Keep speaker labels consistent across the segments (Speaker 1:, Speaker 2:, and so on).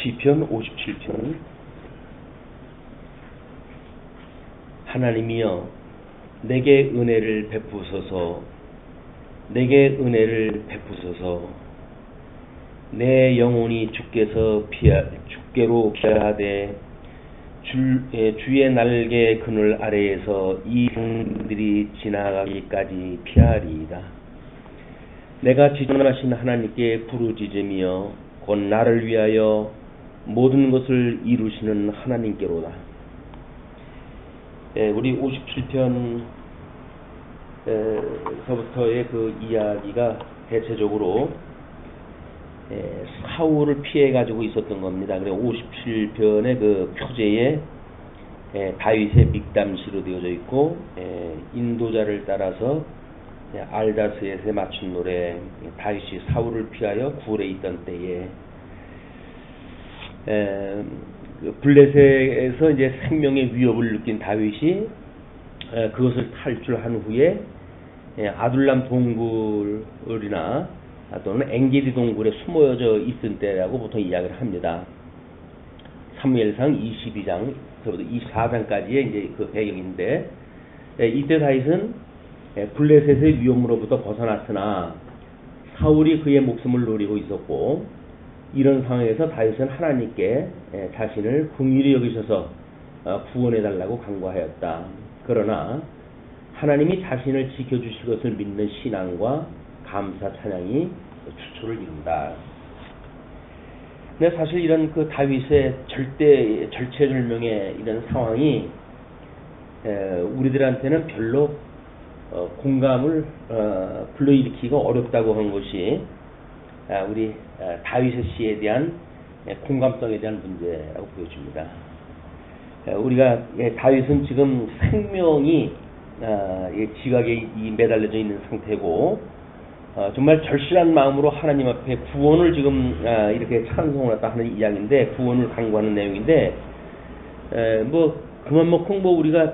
Speaker 1: 시편 57편. 하나님이여 내게 은혜를 베푸소서. 내게 은혜를 베푸소서. 내 영혼이 주께로 피하되 주의 날개 그늘 아래에서 이 성들이 지나가기까지 피하리이다. 내가 지존하신 하나님께 부르짖으며 곧 나를 위하여 모든 것을 이루시는 하나님께로다. 우리 57편 서부터의 그 이야기가 대체적으로 사울을 피해 가지고 있었던 겁니다. 그래서 57편의 그 표제에 다윗의 믹담시로 되어져 있고, 인도자를 따라서 알다스에게 맞춘 노래, 다윗이 사울을 피하여 굴에 있던 때에 블레셋에서 이제 생명의 위협을 느낀 다윗이 그것을 탈출한 후에 아둘람 동굴이나 또는 엥게디 동굴에 숨어져 있을 때라고 보통 이야기를 합니다. 사무엘상 22장부터 24장까지의 이제 그 배경인데, 이때 다윗은 블레셋의 위험으로부터 벗어났으나 사울이 그의 목숨을 노리고 있었고, 이런 상황에서 다윗은 하나님께 자신을 긍휼히 여기셔서 구원해달라고 간구하였다. 그러나 하나님이 자신을 지켜주실 것을 믿는 신앙과 감사 찬양이 추초를 이룬다. 근데 사실 이런 그 다윗의 절체절명의 이런 상황이 우리들한테는 별로 공감을 불러일으키기가 어렵다고 하는 것이 우리 다윗의 시에 대한 공감성에 대한 문제라고 보여집니다. 우리가 다윗은 지금 생명이 지각에 매달려져 있는 상태고, 정말 절실한 마음으로 하나님 앞에 구원을 지금 이렇게 찬송을 했다 하는 이야기인데, 구원을 간구하는 내용인데, 뭐 그만큼 뭐 우리가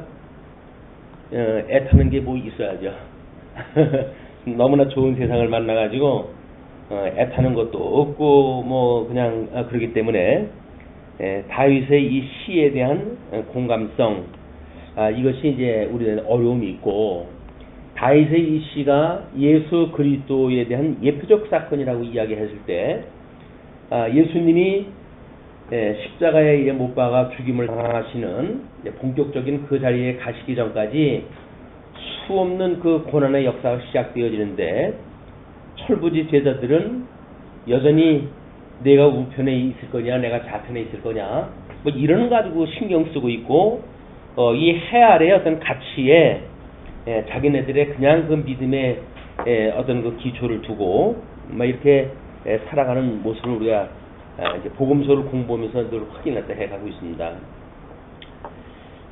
Speaker 1: 애타는 게 뭐 있어야죠. 너무나 좋은 세상을 만나가지고 애타는 것도 없고 뭐 그냥 그러기 때문에 다윗의 이 시에 대한 공감성, 이것이 이제 우리는 어려움이 있고, 다윗의 이 시가 예수 그리스도에 대한 예표적 사건이라고 이야기했을 때, 예수님이 십자가에 못 박아 죽임을 당하시는 본격적인 그 자리에 가시기 전까지 수없는 그 고난의 역사가 시작되어지는데, 철부지 제자들은 여전히 내가 우편에 있을 거냐 내가 좌편에 있을 거냐 뭐 이런 가지고 신경 쓰고 있고, 이 해 아래의 어떤 가치에 자기네들의 그냥 그 믿음의 어떤 그 기초를 두고 막 이렇게 살아가는 모습을 우리가 이제 복음서를 공부하면서 늘 확인했다 해가고 있습니다.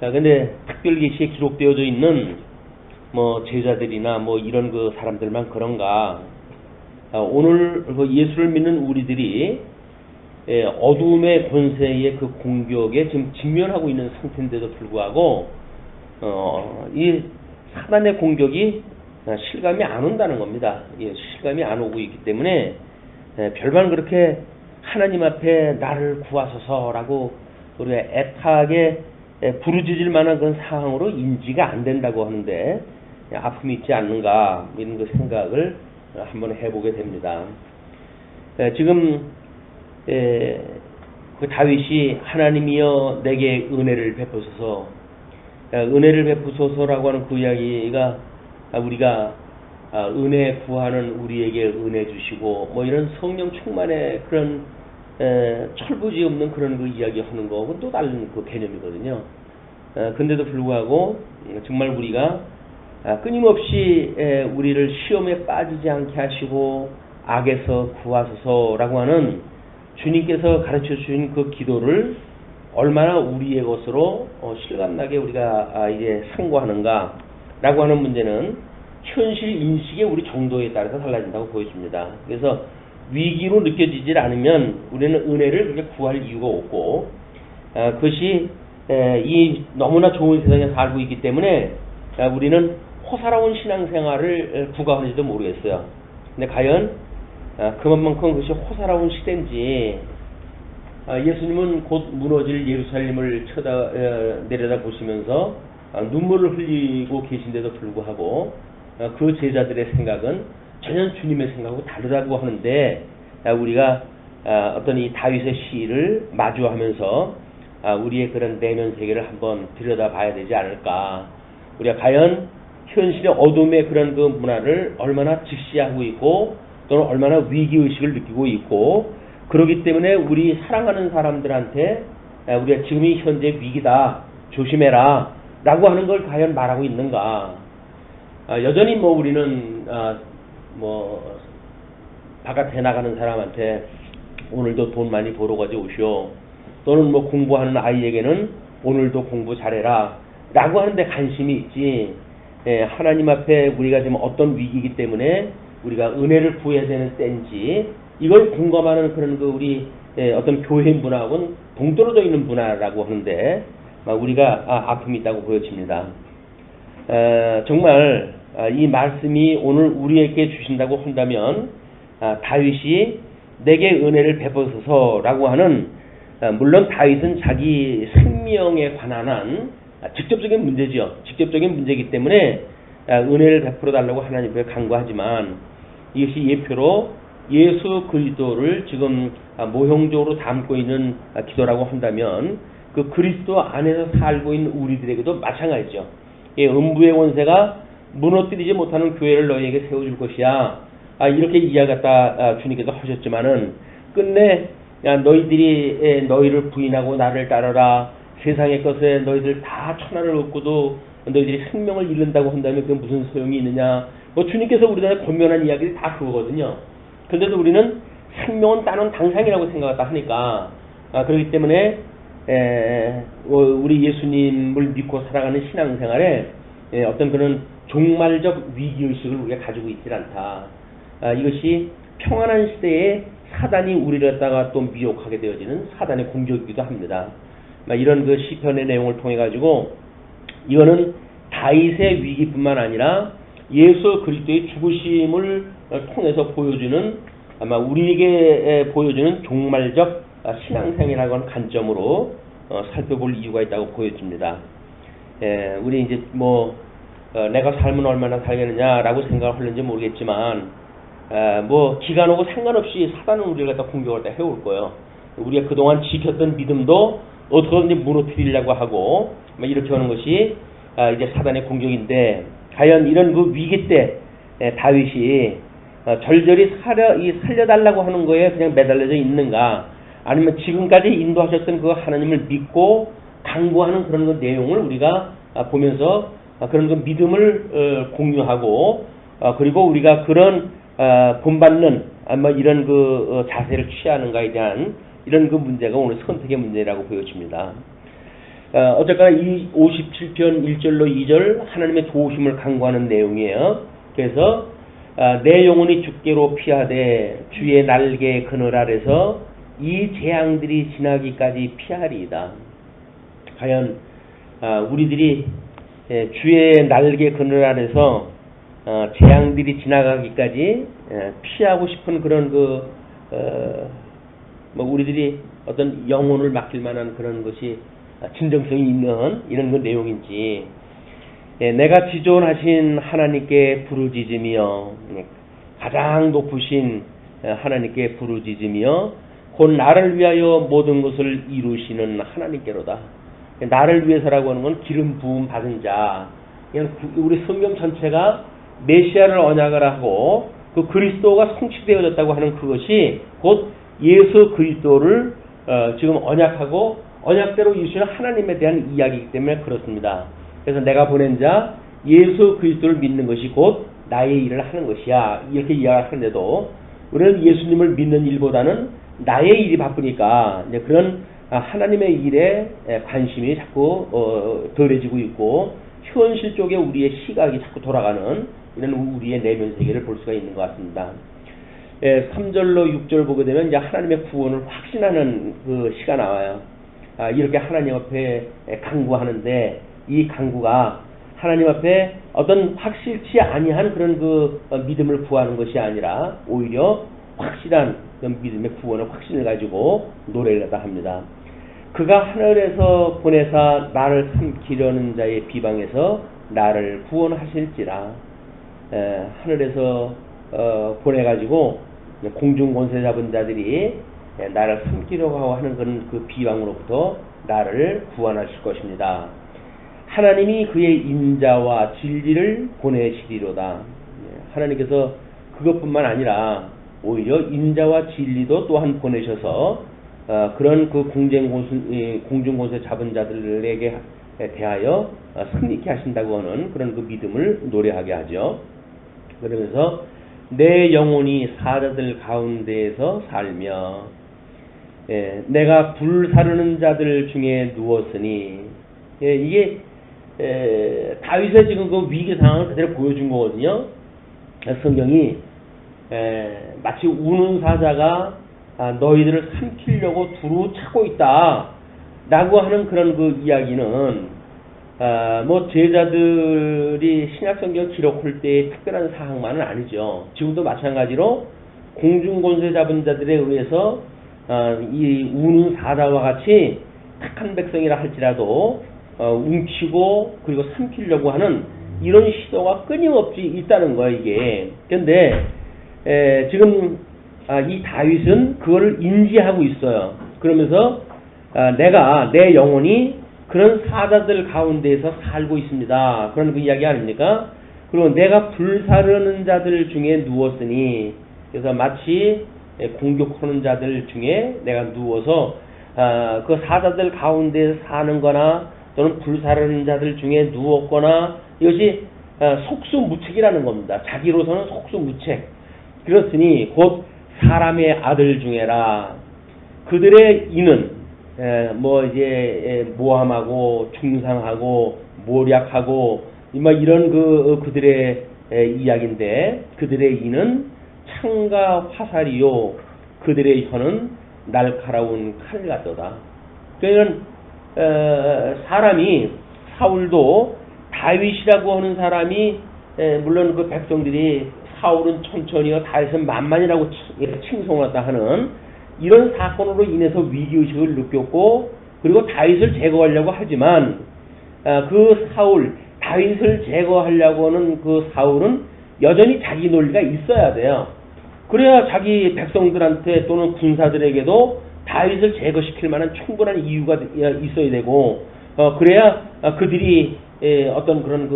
Speaker 1: 근데 특별계시에 기록되어져 있는 뭐 제자들이나 뭐 이런 그 사람들만 그런가? 오늘 그 예수를 믿는 우리들이 어두움의 권세의 그 공격에 지금 직면하고 있는 상태인데도 불구하고 이 사단의 공격이 실감이 안 온다는 겁니다. 실감이 안 오고 있기 때문에 별반 그렇게 하나님 앞에 나를 구하소서라고 우리가 애타게 부르짖을 만한 그런 상황으로 인지가 안 된다고 하는데, 아픔이 있지 않는가 이런 그 생각을 한번 해보게 됩니다. 지금 그 다윗이 하나님이여 내게 은혜를 베푸소서, 은혜를 베푸소서라고 하는 그 이야기가 우리가 은혜 구하는 우리에게 은혜 주시고 뭐 이런 성령 충만의 그런 철부지 없는 그런 그 이야기 하는 거하고는 또 다른 그 개념이거든요. 근데도 불구하고 정말 우리가 끊임없이 우리를 시험에 빠지지 않게 하시고 악에서 구하소서라고 하는 주님께서 가르쳐 주신 그 기도를 얼마나 우리의 것으로 실감나게 우리가 이제 상고하는가라고 하는 문제는 현실 인식의 우리 정도에 따라서 달라진다고 보여집니다. 그래서 위기로 느껴지질 않으면 우리는 은혜를 그렇게 구할 이유가 없고, 그것이 이 너무나 좋은 세상에 살고 있기 때문에 우리는 호사로운 신앙생활을 구가하는지도 모르겠어요. 근데 과연 그만큼 그것이 호사로운 시대인지 예수님은 곧 무너질 예루살렘을 내려다 보시면서 눈물을 흘리고 계신데도 불구하고 그 제자들의 생각은 전혀 주님의 생각하고 다르다고 하는데, 우리가 어떤 이 다윗의 시를 마주하면서 우리의 그런 내면 세계를 한번 들여다봐야 되지 않을까. 우리가 과연 현실의 어둠의 그런 그 문화를 얼마나 직시하고 있고 또는 얼마나 위기의식을 느끼고 있고, 그렇기 때문에 우리 사랑하는 사람들한테 우리가 지금이 현재 위기다, 조심해라 라고 하는 걸 과연 말하고 있는가. 여전히 뭐 우리는 뭐 바깥에 나가는 사람한테 오늘도 돈 많이 벌어 가지고 오시오, 또는 뭐 공부하는 아이에게는 오늘도 공부 잘해라 라고 하는데 관심이 있지, 하나님 앞에 우리가 지금 어떤 위기이기 때문에 우리가 은혜를 구해야 되는 때인지 이걸 공감하는 그런 그 우리 어떤 교회 문화하고는 동떨어져 있는 문화라고 하는데, 우리가 아픔이 있다고 보여집니다. 정말 이 말씀이 오늘 우리에게 주신다고 한다면, 다윗이 내게 은혜를 베푸소서라고 하는, 물론 다윗은 자기 생명에 관한 한 직접적인 문제지요. 직접적인 문제이기 때문에 은혜를 베풀어 달라고 하나님께 간구하지만, 이것이 예표로 예수 그리스도를 지금 모형적으로 담고 있는 기도라고 한다면, 그 그리스도 안에서 살고 있는 우리들에게도 마찬가지죠. 음부의 권세가 무너뜨리지 못하는 교회를 너희에게 세워줄 것이야, 이렇게 이야기 갖다 주님께서 하셨지만은, 끝내 너희들이 너희를 부인하고 나를 따르라, 세상의 것에 너희들 다 천하를 얻고도 너희들이 생명을 잃는다고 한다면 그게 무슨 소용이 있느냐. 뭐 주님께서 우리한테 권면한 이야기들이 다 그거거든요. 그런데도 우리는 생명은 따는 당상이라고 생각했다 하니까, 그렇기 때문에 우리 예수님을 믿고 살아가는 신앙생활에 어떤 그런 종말적 위기의식을 우리가 가지고 있질 않다. 이것이 평안한 시대에 사단이 우리를 갖다가 또 미혹하게 되어지는 사단의 공격이기도 합니다. 이런 그 시편의 내용을 통해 가지고, 이거는 다윗의 위기뿐만 아니라 예수 그리스도의 죽으심을 통해서 보여주는, 아마 우리에게 보여주는 종말적 신앙생이라고 하는 관점으로 살펴볼 이유가 있다고 보여집니다. 우리 이제 뭐 내가 삶은 얼마나 살겠느냐라고 생각을 하는지 모르겠지만, 뭐 기간 오고 상관없이 사단은 우리를 갖다 공격을 다 해올 거예요. 우리가 그동안 지켰던 믿음도 어떻게든지 무너뜨리려고 하고 이렇게 하는 것이 이제 사단의 공격인데, 과연 이런 그 위기 때 다윗이 절절히 살려달라고 하는 거에 그냥 매달려져 있는가, 아니면 지금까지 인도하셨던 그 하나님을 믿고 강구하는 그런 그 내용을 우리가 보면서 그런 그 믿음을 공유하고, 그리고 우리가 그런 본받는 이런 그 자세를 취하는가에 대한 이런 그 문제가 오늘 선택의 문제라고 보여집니다. 어쨌거나 이 57편 1절로 2절 하나님의 도우심을 강구하는 내용이에요. 그래서 내 영혼이 주께로 피하되 주의 날개 그늘 아래서 이 재앙들이 지나기까지 피하리이다. 과연 우리들이 주의 날개 그늘 아래서 재앙들이 지나가기까지 피하고 싶은 그런 우리들이 어떤 영혼을 맡길 만한 그런 것이 진정성이 있는 이런 그 내용인지, 내가 지존하신 하나님께 부르짖으며, 가장 높으신 하나님께 부르짖으며 곧 나를 위하여 모든 것을 이루시는 하나님께로다. 나를 위해서라고 하는 건 기름 부음 받은 자, 우리 성경 전체가 메시아를 언약을 하고 그 그리스도가 성취되어졌다고 하는 그것이 곧 예수 그리스도를 지금 언약하고 언약대로 이루시는 하나님에 대한 이야기이기 때문에 그렇습니다. 그래서 내가 보낸 자 예수 그리스도를 믿는 것이 곧 나의 일을 하는 것이야, 이렇게 이야기하는데도 우리는 예수님을 믿는 일보다는 나의 일이 바쁘니까 이제 그런 하나님의 일에 관심이 자꾸 덜해지고 있고, 현실 쪽에 우리의 시각이 자꾸 돌아가는 이런 우리의 내면 세계를 볼 수가 있는 것 같습니다. 3절로 6절 보게 되면 이제 하나님의 구원을 확신하는 그 시가 나와요. 이렇게 하나님 앞에 간구하는데, 이 간구가 하나님 앞에 어떤 확실치 아니한 그런 그 믿음을 구하는 것이 아니라 오히려 확실한 믿음의 구원의 확신을 가지고 노래를 갖다 합니다. 그가 하늘에서 보내사 나를 삼키려는 자의 비방에서 나를 구원하실지라. 하늘에서 보내가지고 공중 권세 잡은 자들이 나를 삼키려고 하고 하는 그 비방으로부터 나를 구원하실 것입니다. 하나님이 그의 인자와 진리를 보내시리로다. 하나님께서 그것뿐만 아니라 오히려 인자와 진리도 또한 보내셔서 그런 그 공중권세 잡은 자들에게 대하여 승리케 하신다고 하는 그런 그 믿음을 노래하게 하죠. 그러면서 내 영혼이 사자들 가운데에서 살며 내가 불사르는 자들 중에 누웠으니 이게 다윗의 지금 그 위기 상황을 그대로 보여준 거거든요. 성경이 마치 우는 사자가 너희들을 삼키려고 두루 차고 있다 라고 하는 그런 그 이야기는 뭐 제자들이 신약성경 기록할 때의 특별한 사항만은 아니죠. 지금도 마찬가지로 공중권세 잡은 자들에 의해서 이 우는 사자와 같이 착한 백성이라 할지라도 웅키고 그리고 삼키려고 하는 이런 시도가 끊임없이 있다는 거예요, 이게. 그런데 지금 이 다윗은 그거를 인지하고 있어요. 그러면서 내가 내 영혼이 그런 사자들 가운데에서 살고 있습니다. 그런 그 이야기 아닙니까? 그리고 내가 불사르는 자들 중에 누웠으니, 그래서 마치 공격하는 자들 중에 내가 누워서 그 사자들 가운데 사는 거나 또는 불사르는 자들 중에 누웠거나, 이것이 속수무책이라는 겁니다. 자기로서는 속수무책. 그렇으니 곧 사람의 아들 중에라. 그들의 이는 모함하고 중상하고 모략하고 이런 그들의 이야기인데, 그들의 이는 창과 화살이요 그들의 혀는 날카로운 칼 같도다. 그러니까 사람이, 사울도 다윗이라고 하는 사람이, 물론 그 백성들이 사울은 천천히요 다윗은 만만이라고 칭송하다 하는 이런 사건으로 인해서 위기의식을 느꼈고, 그리고 다윗을 제거하려고 하지만 그 사울, 다윗을 제거하려고 하는 그 사울은 여전히 자기 논리가 있어야 돼요. 그래야 자기 백성들한테 또는 군사들에게도 다윗을 제거시킬 만한 충분한 이유가 있어야 되고, 그래야 그들이 어떤 그런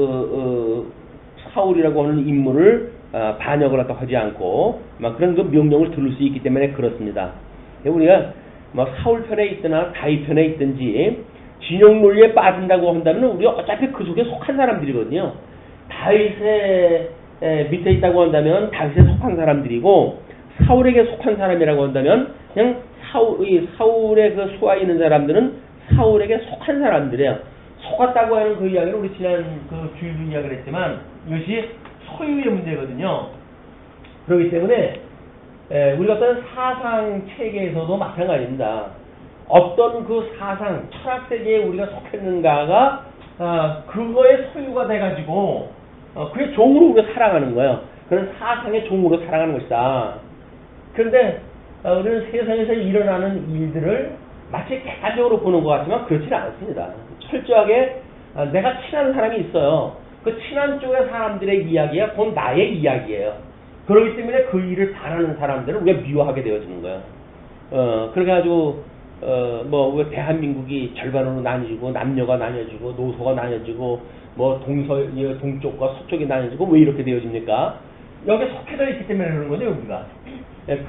Speaker 1: 사울이라고 하는 인물을 반역을 하지 않고 그런 그 명령을 들을 수 있기 때문에 그렇습니다. 우리가 사울 편에 있거나 다윗 편에 있든지 진영 논리에 빠진다고 한다면 우리가 어차피 그 속에 속한 사람들이거든요. 다윗의 밑에 있다고 한다면 다윗에 속한 사람들이고, 사울에게 속한 사람이라고 한다면 그냥 사울의 그 수하에 있는 사람들은 사울에게 속한 사람들이에요. 속았다고 하는 그 이야기를 우리 지난 그 주일도 이야기를 했지만 이것이 소유의 문제거든요. 그렇기 때문에 우리가 어떤 사상 체계에서도 마찬가지입니다. 어떤 그 사상, 철학 세계에 우리가 속했는가가 그거의 소유가 돼가지고 그게 종으로 우리가 살아가는 거예요. 그런 사상의 종으로 살아가는 것이다. 그런데 우리는 세상에서 일어나는 일들을 마치 객관적으로 보는 것 같지만 그렇지는 않습니다. 철저하게 내가 친한 사람이 있어요. 그 친한 쪽의 사람들의 이야기가 곧 나의 이야기예요. 그렇기 때문에 그 일을 잘하는 사람들을 우리가 미워하게 되어지는 거예요. 그래가지고 왜 대한민국이 절반으로 나뉘어지고 남녀가 나뉘어지고 노소가 나뉘어지고 동쪽과 서쪽이 나뉘어지고 왜 이렇게 되어집니까? 여기에 속해져 있기 때문에 그러는 거죠, 우리가.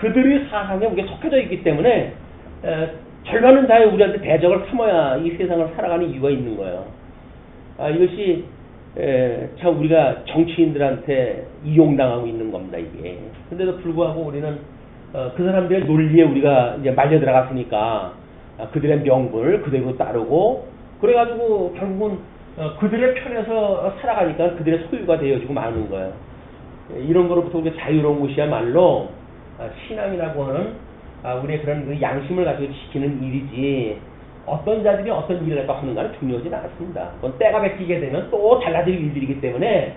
Speaker 1: 그들의 사상에 우리가 속해져 있기 때문에 절반은 다 우리한테 대적을 삼아야 이 세상을 살아가는 이유가 있는 거예요. 이것이 참 우리가 정치인들한테 이용당하고 있는 겁니다, 이게. 근데도 불구하고 우리는 그 사람들의 논리에 우리가 이제 말려 들어갔으니까 그들의 명분을 그대로 따르고, 그래가지고 결국은 그들의 편에서 살아가니까 그들의 소유가 되어지고 마는 거예요. 이런 거로부터 우리가 자유로운 것이야말로 신앙이라고 하는 우리의 그런 그 양심을 가지고 지키는 일이지, 어떤 자들이 어떤 일을 갖다 하는가는 중요하지는 않습니다. 그건 때가 베끼게 되면 또 달라질 일들이기 때문에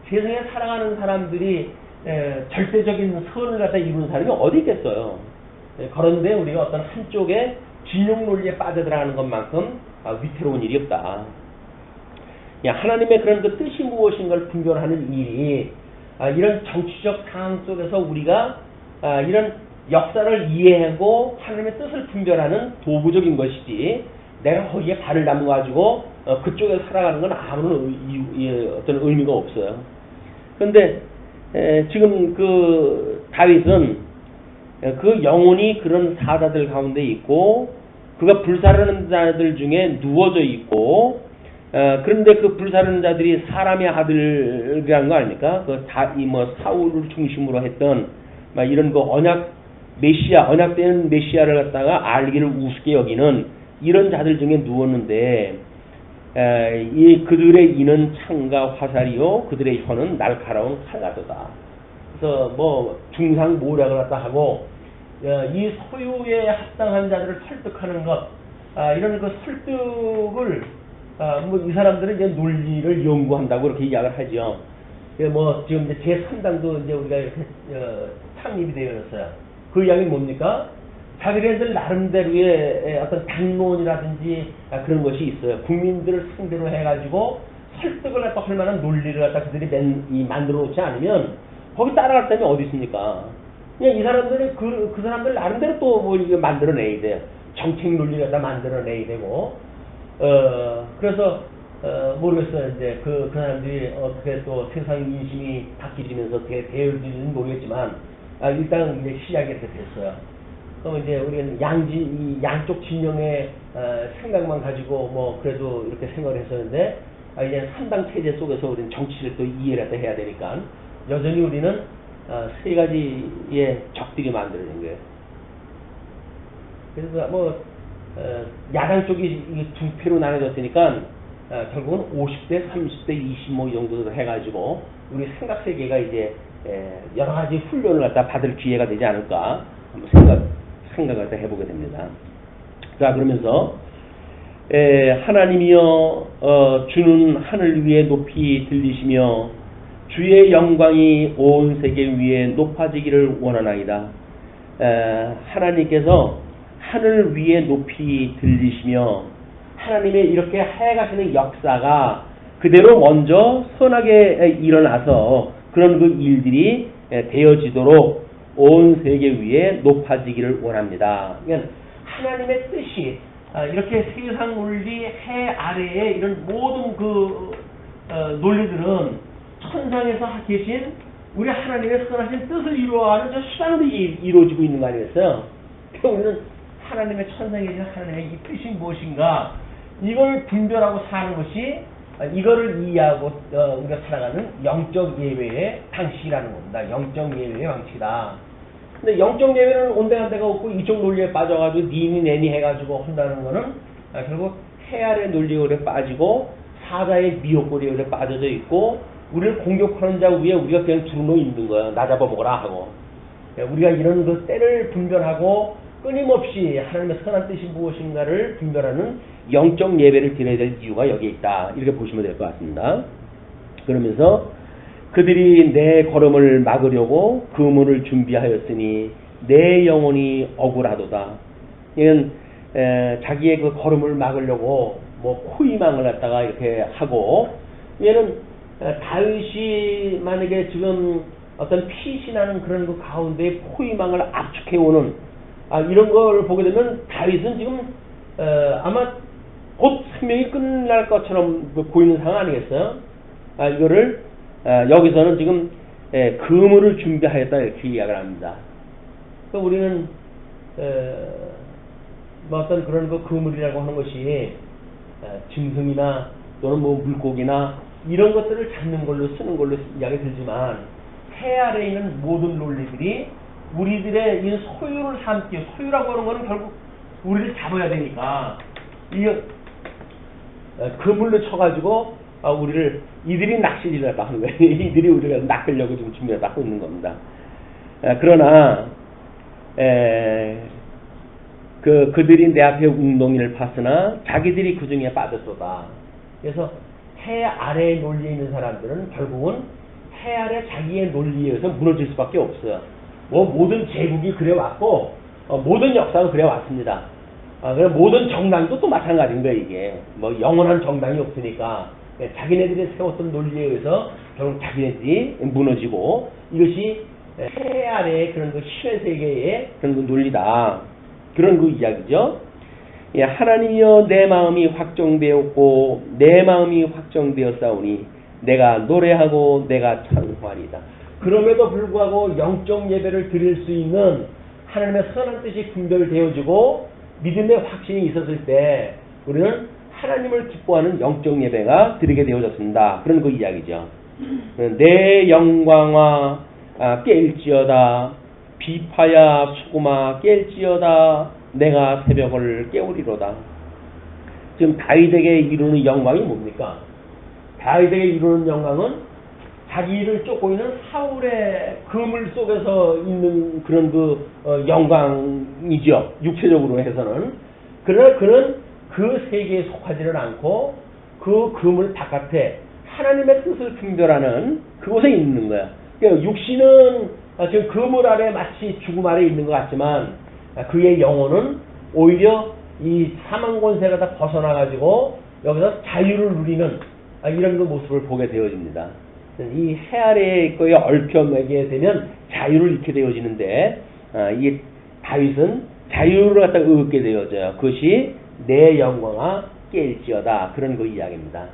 Speaker 1: 세상에 살아가는 사람들이 절대적인 선을 갖다 이루는 사람이 어디 있겠어요. 그런데 우리가 어떤 한쪽에 진영 논리에 빠져들어가는 것만큼 위태로운 일이 없다. 하나님의 그런 그 뜻이 무엇인가를 분별하는 일이 이런 정치적 상황 속에서 우리가 이런 역사를 이해하고 하나님의 뜻을 분별하는 도구적인 것이지, 내가 거기에 발을 담아가지고 그쪽에 살아가는 건 아무런 어떤 의미가 없어요. 그런데 지금 그 다윗은 그 영혼이 그런 사자들 가운데 있고, 그가 불사르는 자들 중에 누워져 있고, 그런데 그 불사르는 자들이 사람의 아들이라는 거 아닙니까? 사울을 중심으로 했던 이런 그 언약된 메시아를 갖다가 알기를 우습게 여기는 이런 자들 중에 누웠는데, 그들의 이는 창과 화살이요 그들의 혀는 날카로운 칼같도다. 그래서 중상모략을 갖다 하고 이 소유에 합당한 자들을 설득하는 것, 이런 그 설득을 이 사람들은 이제 논리를 연구한다고 이렇게 이야기를 하죠. 지금 이제 제3당도 이제 우리가 이렇게 창립이 되었어요. 그 이야기는 뭡니까? 자기네들 나름대로의 어떤 당론이라든지 그런 것이 있어요. 국민들을 상대로 해가지고 설득을 갖다 할 만한 논리를 갖다 그들이 만들어 놓지 않으면 거기 따라갈 사람이 어디 있습니까? 그냥 이 사람들이 그 사람들 나름대로 또 이거 만들어내야 돼요. 정책 논리를 갖다 만들어내야 되고, 그래서 모르겠어요. 이제 그 사람들이 어떻게 또 세상 인심이 바뀌면서 어떻게 되어질지는 모르겠지만, 일단 이제 시작이 이렇게 됐어요. 그럼 이제 우리는 양쪽 진영의 생각만 가지고 그래도 이렇게 생각을 했었는데, 이제 3당 체제 속에서 우리는 정치를 또 이해를 해야 되니까 여전히 우리는 세 가지의 적들이 만들어진 거예요. 그래서 야당 쪽이 두 패로 나눠졌으니까 결국은 50대, 30대, 20 이 정도로 해가지고 우리 생각 세계가 이제 여러 가지 훈련을 갖다 받을 기회가 되지 않을까 한번 생각을 갖다 해보게 됩니다. 자, 그러면서 하나님이여 주는 하늘 위에 높이 들리시며 주의 영광이 온 세계 위에 높아지기를 원하나이다. 하나님께서 하늘 위에 높이 들리시며 하나님의 이렇게 해가시는 역사가 그대로 먼저 선하게 일어나서 그런 그 일들이 되어지도록 온 세계 위에 높아지기를 원합니다. 그러니까 하나님의 뜻이 이렇게 세상 논리 해 아래에 이런 모든 그 논리들은 천상에서 계신 우리 하나님의 선하신 뜻을 이루어가는 저 수단으로 이루어지고 있는 거 아니겠어요? 그러니까 우리는 하나님의 천상에 계신 하나님의 이 뜻이 무엇인가, 이걸 분별하고 사는 것이 이거를 이해하고 우리가 살아가는 영적 예외의 방식이라는 겁니다. 영적 예외의 방식이다. 근데 영적 예외는 온데간데가 없고 이쪽 논리에 빠져가지고 니니 내니 해가지고 한다는 거는 결국 해아의 논리에 빠지고 사자의 미혹고리에 빠져져 있고, 우리를 공격하는 자 위에 우리가 그냥 주로 있는 거야. 나 잡아먹어라 하고. 우리가 이런 그 때를 분별하고 끊임없이 하나님의 선한 뜻이 무엇인가를 분별하는 영적 예배를 드려야 될 이유가 여기에 있다. 이렇게 보시면 될 것 같습니다. 그러면서 그들이 내 걸음을 막으려고 그 문을 준비하였으니 내 영혼이 억울하도다. 이는 자기의 그 걸음을 막으려고 포위망을 갖다가 이렇게 하고, 얘는 다윗이 만약에 지금 어떤 피신하는 그런 그 가운데 포위망을 압축해오는 이런 걸 보게 되면 다윗은 지금 아마 곧 생명이 끝날 것처럼 보이는 상황 아니겠어요? 이거를 여기서는 지금 그물을 준비하였다 이렇게 이야기를 합니다. 우리는 어떤 그런 그 그물이라고 하는 것이 짐승이나 또는 물고기나 이런 것들을 잡는 걸로 쓰는 걸로 이야기 들지만, 해 아래에 있는 모든 논리들이 우리들의 이 소유를 삼기, 소유라고 하는 것은 결국 우리를 잡아야 되니까 그물로 쳐가지고 이들이 낚시질을 했다 하는 거예요. 이들이 우리가 낚으려고 지금 준비를 하고 있는 겁니다. 그러나 그들이 내 앞에 웅덩이를 팠으나 자기들이 그 중에 빠졌도다. 그래서 해 아래에 논리에 있는 사람들은 결국은 해 아래 자기의 논리에 의해서 무너질 수밖에 없어요. 모든 제국이 그래왔고
Speaker 2: 모든 역사는 그래 왔습니다. 그럼 모든 정당도 또 마찬가지인 거예요. 이게 뭐 영원한 정당이 없으니까 자기네들이 세웠던 논리에 의해서 결국 자기네들이 무너지고 이것이 해 아래의 그런 그 신의 세계의 그런 그 논리다. 그런 그 이야기죠. 예, 하나님이여 내 마음이 확정되었고 내 마음이 확정되었사오니 내가 노래하고 내가 찬송하리이다. 그럼에도 불구하고 영적 예배를 드릴 수 있는 하나님의 선한 뜻이 분별되어지고 믿음의 확신이 있었을 때 우리는 하나님을 기뻐하는 영적 예배가 드리게 되어졌습니다. 그런 그 이야기죠. 내 영광아 깰지어다 비파야 수고마 깰지어다 내가 새벽을 깨우리로다. 지금 다윗에게 이루는 영광이 뭡니까? 다윗에게 이루는 영광은 자기를 쫓고 있는 사울의 그물 속에서 있는 그런 그 영광이죠. 육체적으로 해서는. 그러나 그는 그 세계에 속하지는 않고 그 그물 바깥에 하나님의 뜻을 분별하는 그곳에 있는 거야. 그러니까 육신은 지금 그물 아래 마치 죽음 아래 있는 것 같지만 그의 영혼은 오히려 이 사망 권세가 다 벗어나가지고 여기서 자유를 누리는 이런 그 모습을 보게 되어집니다. 이 해 아래에 거에 얽혀매게 되면 자유를 잃게 되어지는데 이 다윗은 자유를 갖다 얻게 되어져요. 그것이 내 영광아 깰지어다. 그런 그 이야기입니다.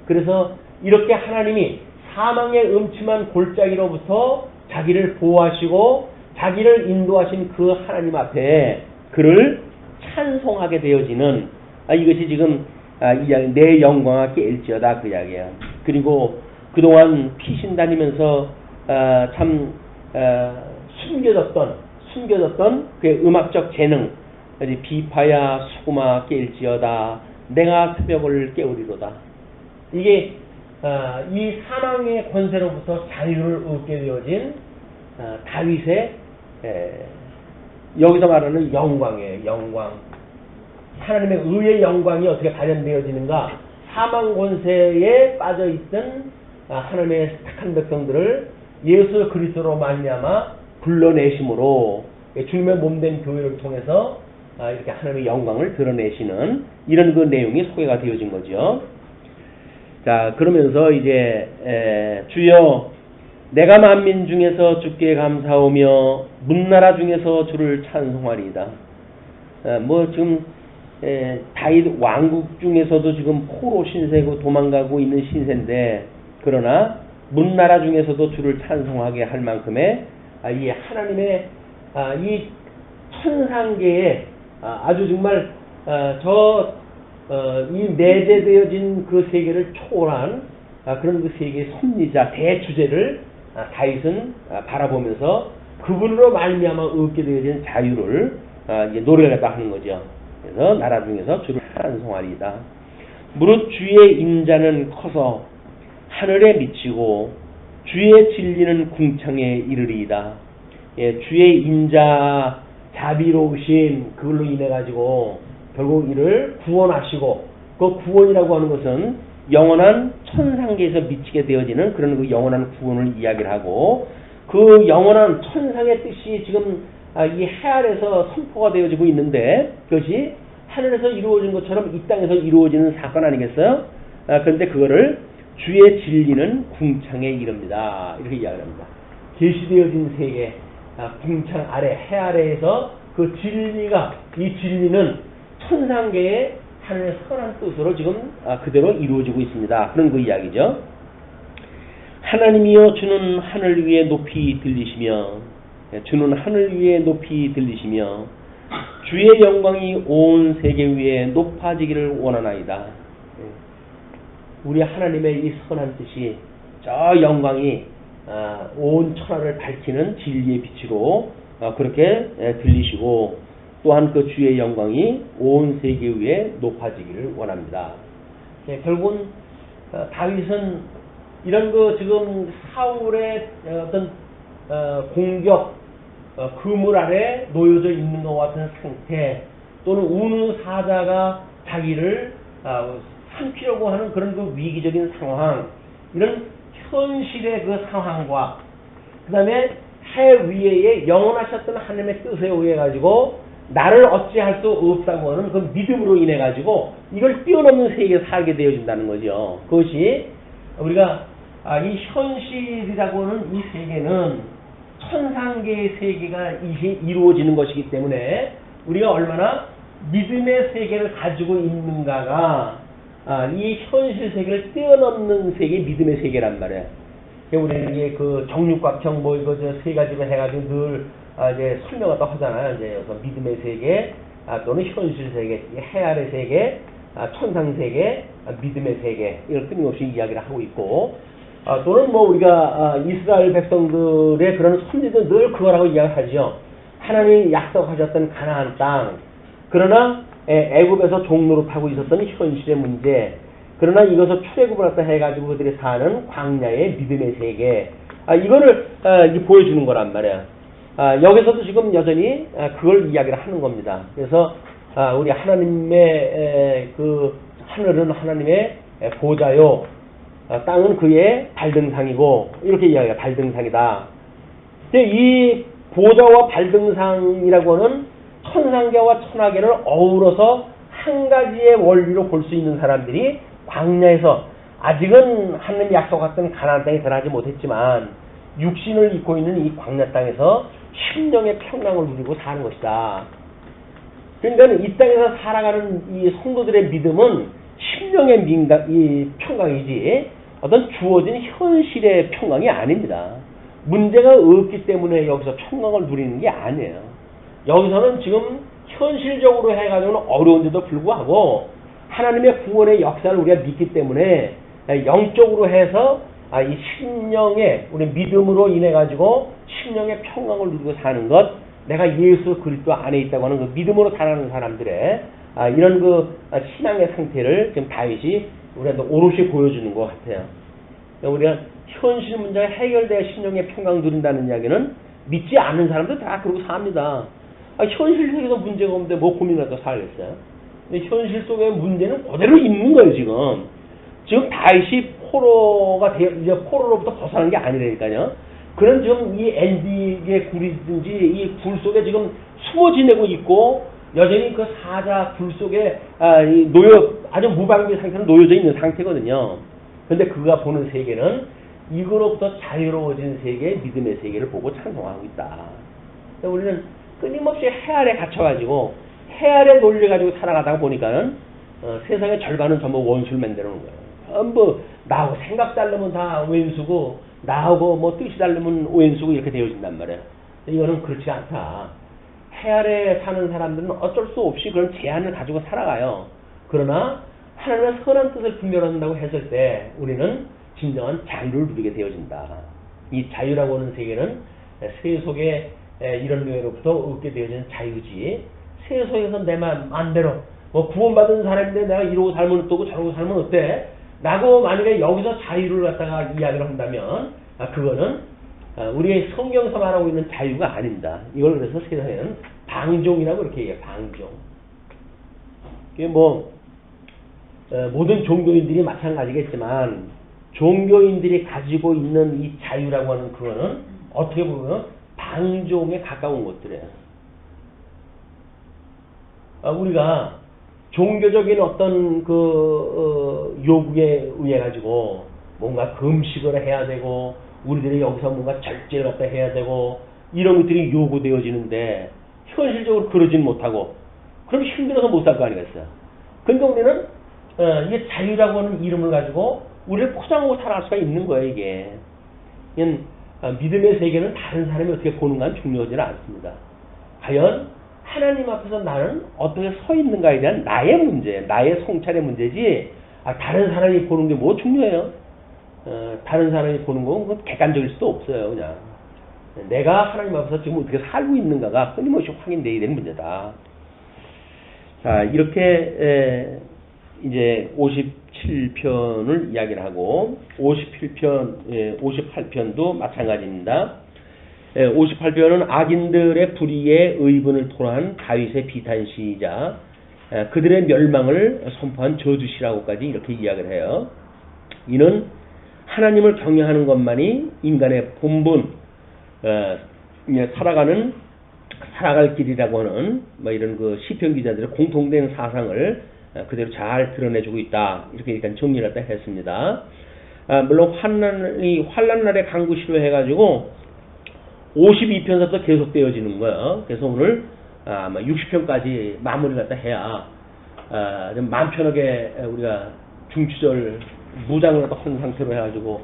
Speaker 2: 그래서 이렇게 하나님이 사망의 음침한 골짜기로부터 자기를 보호하시고 자기를 인도하신 그 하나님 앞에 그를 찬송하게 되어지는 이것이 지금 이야기 내 영광아 깰지어다 그 이야기예요. 그리고 그동안 피신 다니면서 참 숨겨졌던 그의 음악적 재능 비파야 수구마 깰지어다 내가 새벽을 깨우리로다. 이게 이 사망의 권세로부터 자유를 얻게 되어진 다윗의 여기서 말하는 영광이에요. 영광. 하나님의 의의 영광이 어떻게 발현되어지는가? 사망 권세에 빠져있던 하나님의 택한 백성들을 예수 그리스도로 말미암아 불러내심으로 주님의 몸된 교회를 통해서 이렇게 하나님의 영광을 드러내시는 이런 그 내용이 소개가 되어진 거죠. 자, 그러면서 이제 주여 내가 만민 중에서 주께 감사하며 문나라 중에서 주를 찬송하리이다. 뭐 지금 다윗 왕국 중에서도 지금 포로 신세고 도망가고 있는 신세인데 그러나 문나라 중에서도 주를 찬송하게 할 만큼의 이 하나님의 이 천상계에 아주 정말 이 내재되어진 그 세계를 초월한 그런 그 세계의 섭리자 대주제를 다윗은 바라보면서 그분으로 말미암아 얻게 되어진 자유를 이제 노래를 갖다 하는 거죠. 그래서 나라 중에서 주를 찬송하리이다. 무릇 주의 인자는 커서 하늘에 미치고 주의 진리는 궁창에 이르리이다. 예, 주의 인자 자비로우신 그걸로 인해 가지고 결국 이를 구원하시고 그 구원이라고 하는 것은 영원한 천상계에서 미치게 되어지는 그런 그 영원한 구원을 이야기를 하고 그 영원한 천상의 뜻이 지금 이 해 아래에서 선포가 되어지고 있는데 그것이 하늘에서 이루어진 것처럼 이 땅에서 이루어지는 사건 아니겠어요? 그런데 그거를 주의 진리는 궁창에 이릅니다. 이렇게 이야기를 합니다. 계시되어진 세계 궁창 아래 해 아래에서 그 진리가 이 진리는 천상계의 하늘의 선한 뜻으로 지금 그대로 이루어지고 있습니다. 그런 그 이야기죠. 하나님이여 주는 하늘 위에 높이 들리시며 주는 하늘 위에 높이 들리시며 주의 영광이 온 세계 위에 높아지기를 원하나이다. 우리 하나님의 이 선한 뜻이 저 영광이 온 천하를 밝히는 진리의 빛으로 그렇게 들리시고 또한 그 주의 영광이 온 세계 위에 높아지기를 원합니다. 결국은 다윗은 이런 그 지금 사울의 어떤 공격 그물 아래 놓여져 있는 것 같은 상태 또는 우는 사자가 자기를 삼키려고 하는 그런 그 위기적인 상황 이런 현실의 그 상황과 그 다음에 해 위에의 영원하셨던 하나님의 뜻에 의해 가지고 나를 어찌할 수 없다고 하는 그 믿음으로 인해 가지고 이걸 뛰어넘는 세계에 살게 되어진다는 거죠. 그것이 우리가 이 현실이라고 하는 이 세계는 천상계의 세계가 이루어지는 것이기 때문에 우리가 얼마나 믿음의 세계를 가지고 있는가가 이 현실 세계를 뛰어넘는 세계, 믿음의 세계란 말이에요. 우리는 이게 그 정육각형 뭐 이거 저 세 가지로 해가지고 늘 이제 설명을 또 하잖아요. 이제 그래서 믿음의 세계 또는 현실 세계, 해아의 세계, 천상 세계, 믿음의 세계 이걸 끊임없이 이야기를 하고 있고 또는 뭐 우리가 이스라엘 백성들의 그런 선지도 늘 그거라고 이야기하죠. 하나님이 약속하셨던 가나안 땅, 그러나 애굽에서 종노릇하고 있었던 현실의 문제, 그러나 이것을 출애굽을 갖다 해가지고 그들이 사는 광야의 믿음의 세계, 이거를 보여주는 거란 말이야. 여기서도 지금 여전히 그걸 이야기를 하는 겁니다. 그래서 우리 하나님의 그 하늘은 하나님의 보좌요, 땅은 그의 발등상이고 이렇게 이야기해요. 발등상이다. 근데 이 보좌와 발등상이라고 하는 천상계와 천하계를 어우러서 한 가지의 원리로 볼 수 있는 사람들이 광야에서 아직은 하나님이 약속했던 가나안 땅에 들어가지 못했지만 육신을 입고 있는 이 광야 땅에서 심령의 평강을 누리고 사는 것이다. 그러니까 이 땅에서 살아가는 이 성도들의 믿음은 심령의 이 평강이지 어떤 주어진 현실의 평강이 아닙니다. 문제가 없기 때문에 여기서 평강을 누리는 게 아니에요. 여기서는 지금 현실적으로 해가지고는 어려운데도 불구하고 하나님의 구원의 역사를 우리가 믿기 때문에 영적으로 해서 이 심령의 우리 믿음으로 인해 가지고 심령의 평강을 누리고 사는 것, 내가 예수 그리스도 안에 있다고 하는 그 믿음으로 살아가는 사람들의 이런 그 신앙의 상태를 지금 다윗이 우리한테 오롯이 보여주는 것 같아요. 우리가 현실 문제가 해결돼야 심령의 평강 누린다는 이야기는 믿지 않는 사람들 다 그러고 삽니다. 현실 세계에서 문제가 없는데 뭐 고민하다 살겠어요? 근데 현실 속의 문제는 그대로 있는 거예요, 지금. 지금 다윗이 이제 포로로부터 벗어난 게 아니라니까요. 그런 지금 이 엔디의 굴이든지 이 굴 속에 지금 숨어 지내고 있고, 여전히 그 사자 굴 속에 아주 무방비 상태로 놓여져 있는 상태거든요. 근데 그가 보는 세계는 이거로부터 자유로워진 세계, 믿음의 세계를 보고 찬송하고 있다. 우리는 끊임없이 해 아래 갇혀가지고 해 아래 놀려가지고 살아가다가 보니까는 세상의 절반은 전부 원수를 만드는 거예요. 전부 나하고 생각 다르면 다 왼수고 나하고 뭐 뜻이 다르면 왼수고 이렇게 되어진단 말이에요. 이거는 그렇지 않다. 해 아래 사는 사람들은 어쩔 수 없이 그런 제한을 가지고 살아가요. 그러나 하나님의 선한 뜻을 분별한다고 했을 때 우리는 진정한 자유를 누리게 되어진다. 이 자유라고 하는 세계는 세속의 이런 뇌로부터 얻게 되어지는 자유지, 세속에서 내 마음대로 뭐 구원받은 사람인데 내가 이러고 살면 어떠고 저러고 살면 어때? 라고 만약에 여기서 자유를 갖다가 이야기를 한다면 그거는 우리의 성경에서 말하고 있는 자유가 아닙니다. 이걸 그래서 세상에는 방종이라고 이렇게 얘기해요. 방종. 이게 뭐 모든 종교인들이 마찬가지겠지만 종교인들이 가지고 있는 이 자유라고 하는 그거는 어떻게 보면 방종에 가까운 것들이에요. 우리가 종교적인 어떤 요구에 의해 가지고 뭔가 금식을 해야 되고 우리들이 여기서 뭔가 절제를 갖다 해야 되고 이런 것들이 요구되어지는데 현실적으로 그러진 못하고 그럼 힘들어서 못 살 거 아니겠어요. 그러니까 우리는 이게 자유라고 하는 이름을 가지고 우리를 포장하고 살아갈 수가 있는 거예요. 이게 믿음의 세계는 다른 사람이 어떻게 보는가는 중요하지는 않습니다. 과연 하나님 앞에서 나는 어떻게 서 있는가에 대한 나의 문제, 나의 성찰의 문제지 다른 사람이 보는 게 뭐 중요해요? 다른 사람이 보는 건 객관적일 수도 없어요. 그냥 내가 하나님 앞에서 지금 어떻게 살고 있는가가 끊임없이 확인되어야 되는 문제다. 자, 이렇게 이제 57편을 이야기를 하고 58편도 마찬가지입니다. 58편은 악인들의 불의의 의분을 토로한 다윗의 비탄시이자 그들의 멸망을 선포한 저주시라고까지 이렇게 이야기를 해요. 이는 하나님을 경외하는 것만이 인간의 본분, 살아가는
Speaker 1: 살아갈 길이라고 하는 뭐 이런 그 시편 기자들의 공통된 사상을 그대로 잘 드러내주고 있다. 이렇게 일단 정리를 갖다 했습니다. 물론 환난 날의 강구시로 해가지고 52편서부터 계속되어지는 거예요. 그래서 오늘 아마 60편까지 마무리를 갖다 해야 좀 마음 편하게 우리가 중추절 무장을 갖다 한 상태로 해가지고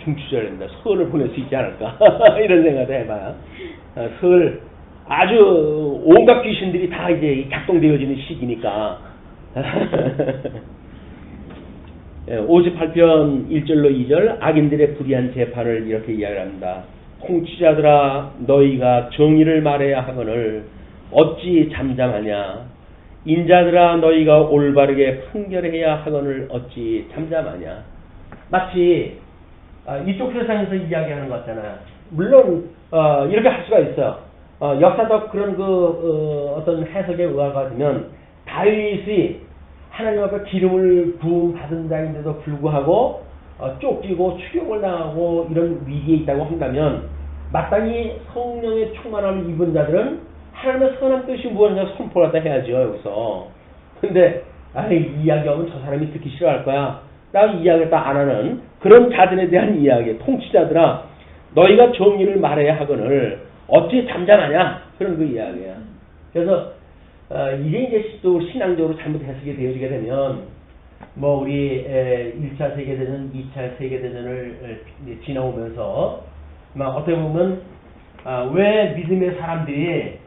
Speaker 1: 중추절입니다. 설을 보낼 수 있지 않을까 이런 생각도 해봐요. 설 아주 온갖 귀신들이 다 이제 작동되어지는 시기니까 58편 1절로 2절 악인들의 불의한 재판을 이렇게 이야기합니다. 통치자들아 너희가 정의를 말해야 하거늘 어찌 잠잠하냐. 인자들아 너희가 올바르게 판결해야 하거늘 어찌 잠잠하냐. 마치 이쪽 세상에서 이야기하는 것 같잖아요. 물론 이렇게 할 수가 있어요. 역사적 그런 어떤 해석에 의하면 다윗이 하나님 앞에 기름을 부음 받은 자인데도 불구하고 쫓기고 추격을 당하고 이런 위기에 있다고 한다면 마땅히 성령의 충만함을 입은 자들은 하나님의 선한 뜻이 무엇인가 선포를 하다 해야죠. 여기서. 근데 이 이야기하면 저 사람이 듣기 싫어할 거야 라고 이야기를 다 안 하는 그런 자들에 대한 이야기. 통치자들아 너희가 정의를 말해야 하거늘 어찌 잠잠하냐 그런 그 이야기야. 그래서 이게 이제 또 신앙적으로 잘못 해석이 되어지게 되면 뭐 우리 1차 세계대전, 2차 세계대전을 지나오면서 어떻게 보면 왜 믿음의 사람들이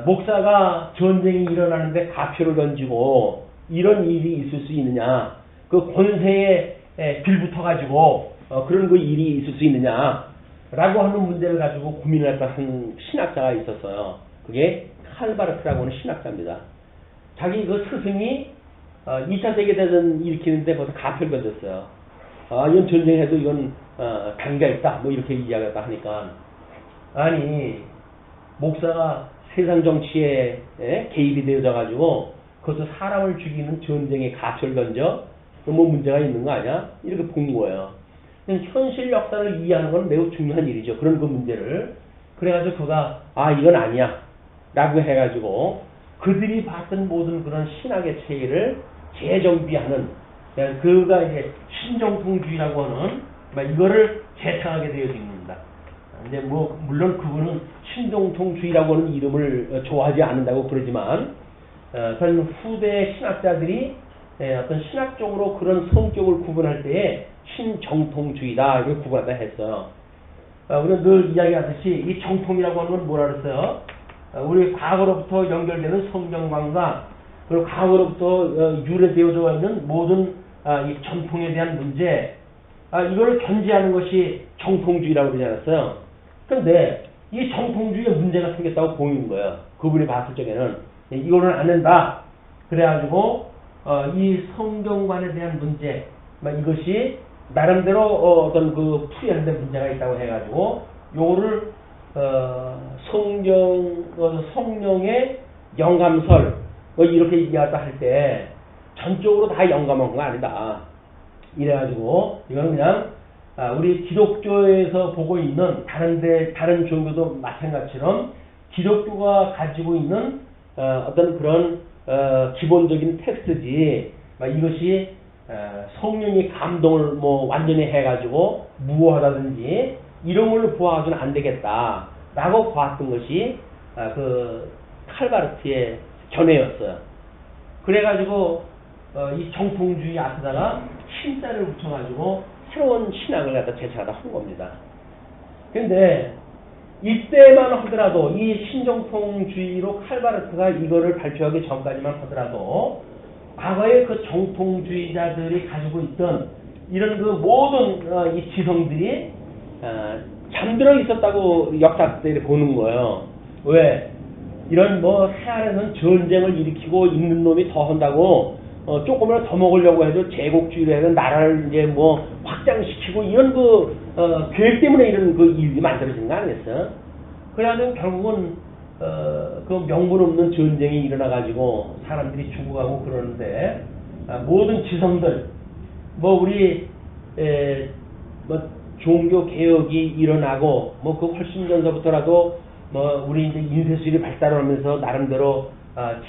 Speaker 1: 목사가 전쟁이 일어나는데 가표를 던지고 이런 일이 있을 수 있느냐, 그 권세에 빌붙어가지고 그런 그 일이 있을 수 있느냐 라고 하는 문제를 가지고 고민을 했던 한 신학자가 있었어요. 그게 칼바르트라고 하는 신학자입니다. 자기 그 스승이 2차 세계대전 일으키는데 벌써 가표를 던졌어요. 이건 전쟁해도 이건 단계가 있다 뭐 이렇게 이야기했다 하니까 아니 목사가 세상 정치에 개입이 되어져 가지고 그것도 사람을 죽이는 전쟁에 가표를 던져 뭐 문제가 있는 거 아니야? 이렇게 본 거예요. 현실 역사를 이해하는 건 매우 중요한 일이죠. 그런 그 문제를. 그래가지고 그가 이건 아니야 라고 해가지고 그들이 봤던 모든 그런 신학의 체계를 재정비하는 그가 이제 신정통주의라고 하는 이거를 재창하게 되어집니다. 근데 뭐 물론 그분은 신정통주의라고 하는 이름을 좋아하지 않는다고 그러지만 어떤 후대 신학자들이 어떤 신학적으로 그런 성격을 구분할 때에 신정통주의다 이렇게 구분하다 했어요. 우리가 늘 이야기하듯이 이 정통이라고 하는 건 뭐라 그랬어요? 우리 과거로부터 연결되는 성경관과 그리고 과거로부터 유래되어져 있는 모든 이 전통에 대한 문제 이거를 견지하는 것이 정통주의라고 그러지 않았어요. 그런데 이 정통주의에 문제가 생겼다고 보이는 거예요. 그분이 봤을 적에는 이거는 안 된다. 그래가지고 이 성경관에 대한 문제 이것이 나름대로 어떤 그 풀이하는 데 문제가 있다고 해가지고 요거를 성령의 영감설 이렇게 얘기하다 할 때 전적으로 다 영감한 거 아니다. 이래가지고 이거는 그냥 우리 기독교에서 보고 있는 다른 종교도 마찬가지처럼 기독교가 가지고 있는 어떤 그런 기본적인 텍스트지 이것이 성령이 감동을 뭐 완전히 해가지고 무호하다든지 이런 걸로 보아서는 안 되겠다라고 보았던 것이 그 칼바르트의 견해였어요. 그래가지고 이 정통주의 앞에다가 신자를 붙여가지고 새로운 신학을 갖다 제시하다 한 겁니다. 근데 이때만 하더라도 이 신정통주의로 칼바르트가 이거를 발표하기 전까지만 하더라도 과거의 그 정통주의자들이 가지고 있던 이런 그 모든 이 지성들이 잠들어 있었다고 역사들이 보는 거예요. 왜? 이런 뭐 해안에서는 전쟁을 일으키고 있는 놈이 더 한다고 조금이라도 더 먹으려고 해도 제국주의로 해서 나라를 이제 뭐 확장시키고 이런 그 계획 때문에 이런 그 일이 만들어진 거 아니겠어? 그래가지고 결국은 그 명분 없는 전쟁이 일어나가지고 사람들이 죽어가고 그러는데 모든 지성들 뭐 우리 뭐 종교 개혁이 일어나고 뭐 그 훨씬 전서부터라도
Speaker 2: 뭐 우리 이제 인쇄술이 발달하면서 나름대로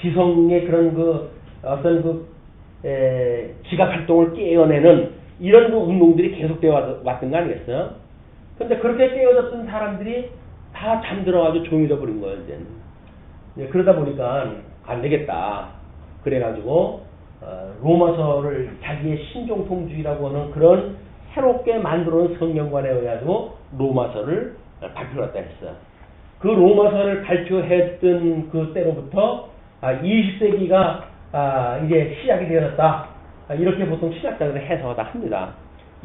Speaker 2: 지성의 그런 어떤 지각 활동을 깨어내는 이런 운동들이 계속되어 왔던 거 아니겠어요? 근데 그렇게 깨어졌던 사람들이 다 잠들어가지고 조용히 돼버린 거예요, 이제. 그러다 보니까 안 되겠다. 그래가지고 로마서를 자기의 신종통주의라고 하는 그런 새롭게 만들어놓은 성경관에 의해가지고 로마서를 발표했다 했어요. 그 로마서를 발표했던 그 때로부터 20세기가 이제 시작이 되었다. 이렇게 보통 신학자들은 해석을 합니다.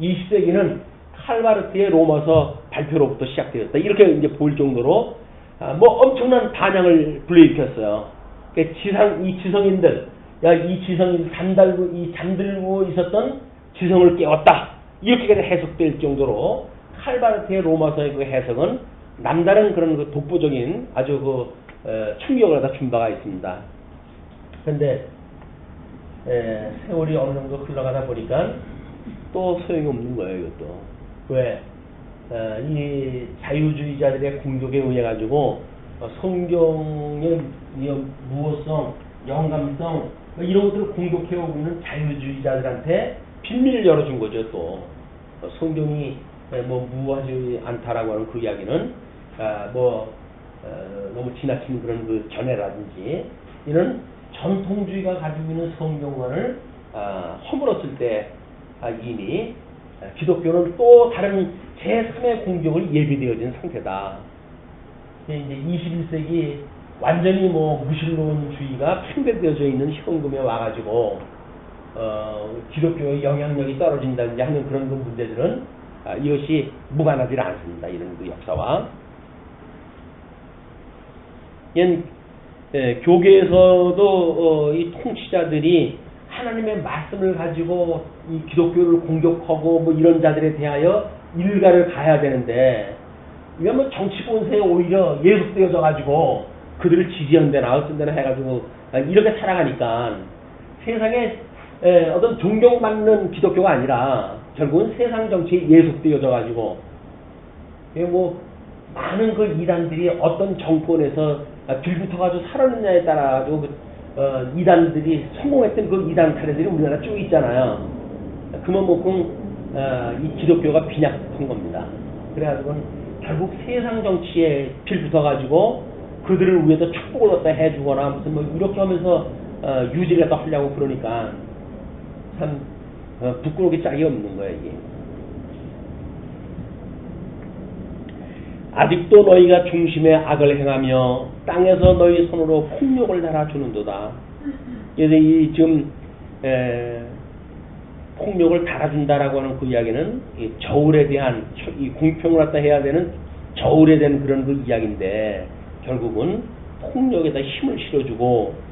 Speaker 2: 20세기는 칼바르트의 로마서 발표로부터 시작되었다. 이렇게 이제 보일 정도로 뭐 엄청난 반향을 불러일으켰어요. 이 지성인들, 잠들고 있었던 지성을 깨웠다. 이렇게 해석될 정도로 칼바르트의 로마서의 그 해석은 남다른 그런 그 독보적인 아주 충격을 갖다 준 바가 있습니다. 근데 세월이 어느 정도 흘러가다 보니까 또 소용이 없는 거예요, 이것도. 왜? 이 자유주의자들의 공격에 의해 가지고 성경의 무어성, 영감성 이런 것들을 공격해오고 있는 자유주의자들한테 빌미를 열어준 거죠. 또 성경이 뭐 무하지 않다라고 하는 그 이야기는 너무 지나친 그런 그 견해라든지 이런 전통주의가 가지고 있는 성경관을 허물었을 때 이미 기독교는 또 다른 제3의 공격을 예비되어진 상태다. 이제 21세기 완전히 뭐 무신론주의가 팽배되어져 있는 현금에 와가지고 기독교의 영향력이 떨어진다든지 하는 그런 그 문제들은 이것이 무관하지 않습니다. 이런 그 역사와. 교계에서도 이 통치자들이 하나님의 말씀을 가지고 이 기독교를 공격하고 뭐 이런 자들에 대하여 일가를 가야 되는데 이건 뭐 정치 본세에 오히려 예속되어져 가지고 그들을 지지한 데나 어떤 데나 해가지고 이렇게 살아가니까 세상에 어떤 존경받는 기독교가 아니라 결국은 세상 정치에 예속되어져 가지고 뭐 많은 그 이단들이 어떤 정권에서 들붙어가지고 살았느냐에 따라 가지고 이단들이 성공했던 그 이단 사례들이 우리나라 쭉 있잖아요. 그만큼 이 기독교가 빈약한 겁니다. 그래가지고 결국 세상 정치에 빌붙어가지고 그들을 위해서 축복을 갖다 해주거나 무슨 뭐 이렇게 하면서 유지를 갖다 하려고 그러니까 참 부끄러우게 짝이 없는 거예요, 이게. 아직도 너희가 중심에 악을 행하며 땅에서 너희 손으로 폭력을 달아주는도다. 그래서 이 지금 폭력을 달아준다라고 하는 그 이야기는 이 저울에 대한 이 공평을 갖다 해야 되는 저울에 대한 그런 그 이야기인데 결국은 폭력에다 힘을 실어주고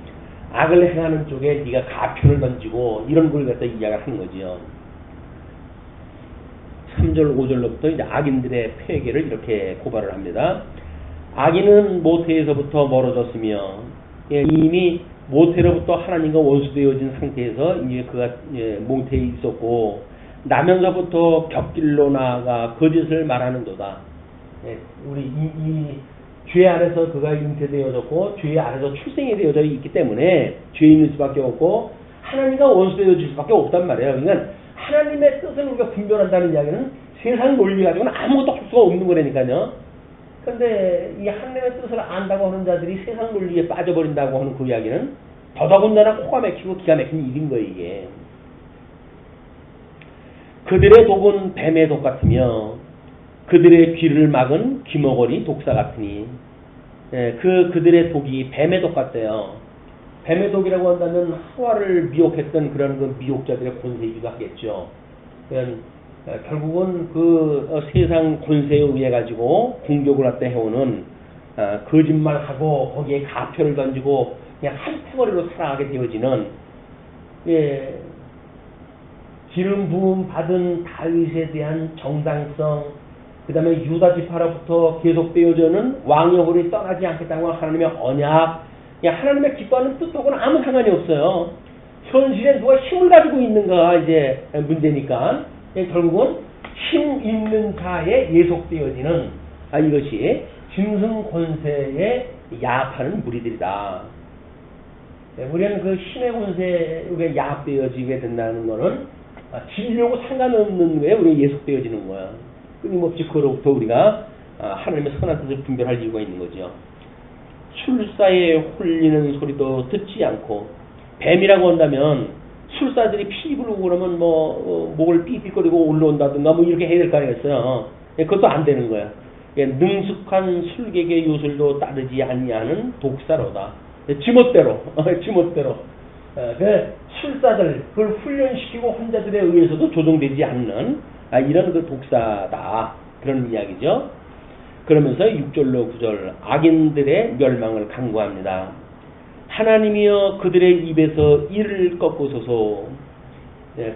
Speaker 2: 악을 행하는 쪽에 네가 가표를 던지고 이런 걸 갖다 이야기를 하는 거지요. 3절 5절로부터 이제 악인들의 폐괴를 이렇게 고발을 합니다. 악인은 모태에서부터 멀어졌으며 이미 모태로부터 하나님과 원수되어진 상태에서 이제 그가 모태에 있었고 나면서부터 곁길로 나아가 거짓을 말하는도다. 우리 이 죄 안에서 그가 잉태되어졌고 죄 안에서 출생이 되어져 있기 때문에 죄에 있는 수밖에 없고 하나님과 원수되어질 수밖에 없단 말이에요. 그러니까 하나님의 뜻을 우리가 분별한다는 이야기는 세상 논리 가지고는 아무것도 할 수가 없는 거라니까요. 그런데 이 하나님의 뜻을 안다고 하는 자들이 세상 논리에 빠져버린다고 하는 그 이야기는 더더군다나 코가 막히고 기가 막힌 일인 거예요, 이게. 그들의 독은 뱀의 독 같으며 그들의 귀를 막은 귀머거리 독사 같으니 그들의 독이 뱀의 독 같대요. 뱀의 독이라고 한다면 하와를 미혹했던 그런 그 미혹자들의 권세이기도 하겠죠. 결국은 그 세상 권세에 의해 가지고 공격을 갖다 해오는 거짓말하고 거기에 가표를 던지고 그냥 한 덩어리로 살아가게 되어지는 기름 부음 받은 다윗에 대한 정당성, 그 다음에 유다 지파로부터 계속되어져는 왕의 홀이 떠나지 않겠다고 하나님의 언약, 하나님의 기뻐하는 뜻하고는 아무 상관이 없어요. 현실에 누가 힘을 가지고 있는가 이제 문제니까 결국은 힘 있는 자에 예속되어지는 이것이 짐승 권세에 야합하는 무리들이다. 우리는 그 신의 권세에 야합되어지게 된다는 거는 진리하고 상관없는 거에 우리가 예속되어지는 거야. 끊임없이 그로부터 우리가 하나님의 선한 뜻을 분별할 이유가 있는 거죠. 술사에 홀리는 소리도 듣지 않고, 뱀이라고 한다면 술사들이 피 부르고 그러면 목을 삐삐거리고 올라온다든가 이렇게 해야 될 거 아니겠어요. 그것도 안 되는 거야. 능숙한 술객의 요술도 따르지 아니하는 독사로다. 지멋대로. 그 술사들 그걸 훈련시키고 환자들에 의해서도 조종되지 않는 이런 그 독사다. 그런 이야기죠. 그러면서 6절로 9절 악인들의 멸망을 강구합니다. 하나님이여 그들의 입에서 이를 꺾으소서.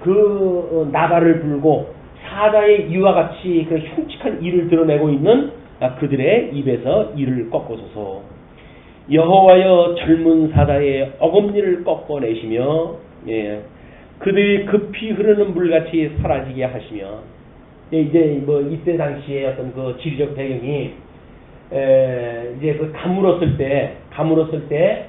Speaker 2: 그 나발을 불고 사자의 이와 같이 그 흉측한 이를 드러내고 있는 그들의 입에서 이를 꺾으소서. 여호와여 젊은 사자의 어금니를 꺾어내시며 그들이 급히 흐르는 물같이 사라지게 하시며. 이제 이때 당시에 어떤 그 지리적 배경이 이제 그 가물었을 때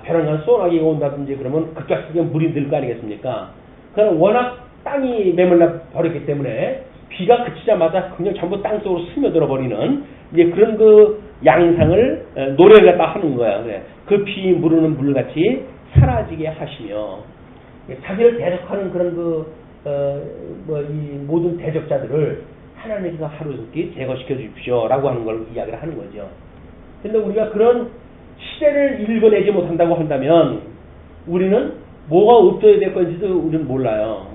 Speaker 2: 벼랑간 소나기가 온다든지 그러면 급작스럽게 물이 늘 거 아니겠습니까? 그러나 워낙 땅이 메말라 버렸기 때문에 비가 그치자마자 그냥 전부 땅속으로 스며들어 버리는 이제 그런 그 양상을 노래를 갖다 하는 거야. 급히 무르는 물같이 사라지게 하시며, 자기를 대적하는 그런 이 모든 대적자들을 하나님께서 하루속히 제거시켜 주십시오라고 하는 걸 이야기를 하는 거죠. 근데 우리가 그런 시대를 읽어내지 못한다고 한다면 우리는 뭐가 없어야 될 건지도 우리는 몰라요.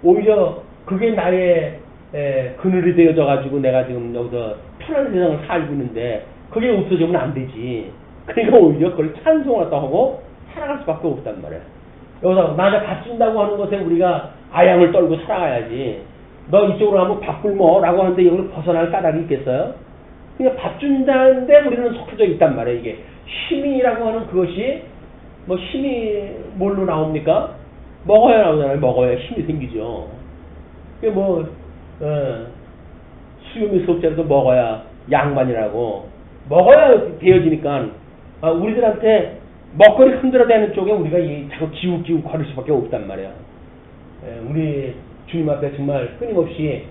Speaker 2: 오히려 그게 나의 그늘이 되어져 가지고 내가 지금 여기서 편한 세상을 살고 있는데 그게 없어지면 안 되지. 그러니까 오히려 그걸 찬송하다 하고 살아갈 수밖에 없단 말이야. 여기서 나한테 밥 준다고 하는 것에 우리가 아양을 떨고 살아가야지. 너 이쪽으로 가면 밥 굶어라고 하는데 여기를 벗어날 까닭이 있겠어요? 그러니까 밥 준다는데 우리는 속해져 있단 말이야. 이게 힘이라고 하는 그것이 힘이 뭘로 나옵니까? 먹어야 나오잖아요. 먹어야 힘이 생기죠. 그게 수요미 수업자라도 먹어야 양반이라고 먹어야 되어지니까 우리들한테 먹거리 흔들어대는 쪽에 우리가 자꾸 기웃기웃 거릴 수밖에 없단 말이야. 우리 주님 앞에 정말 끊임없이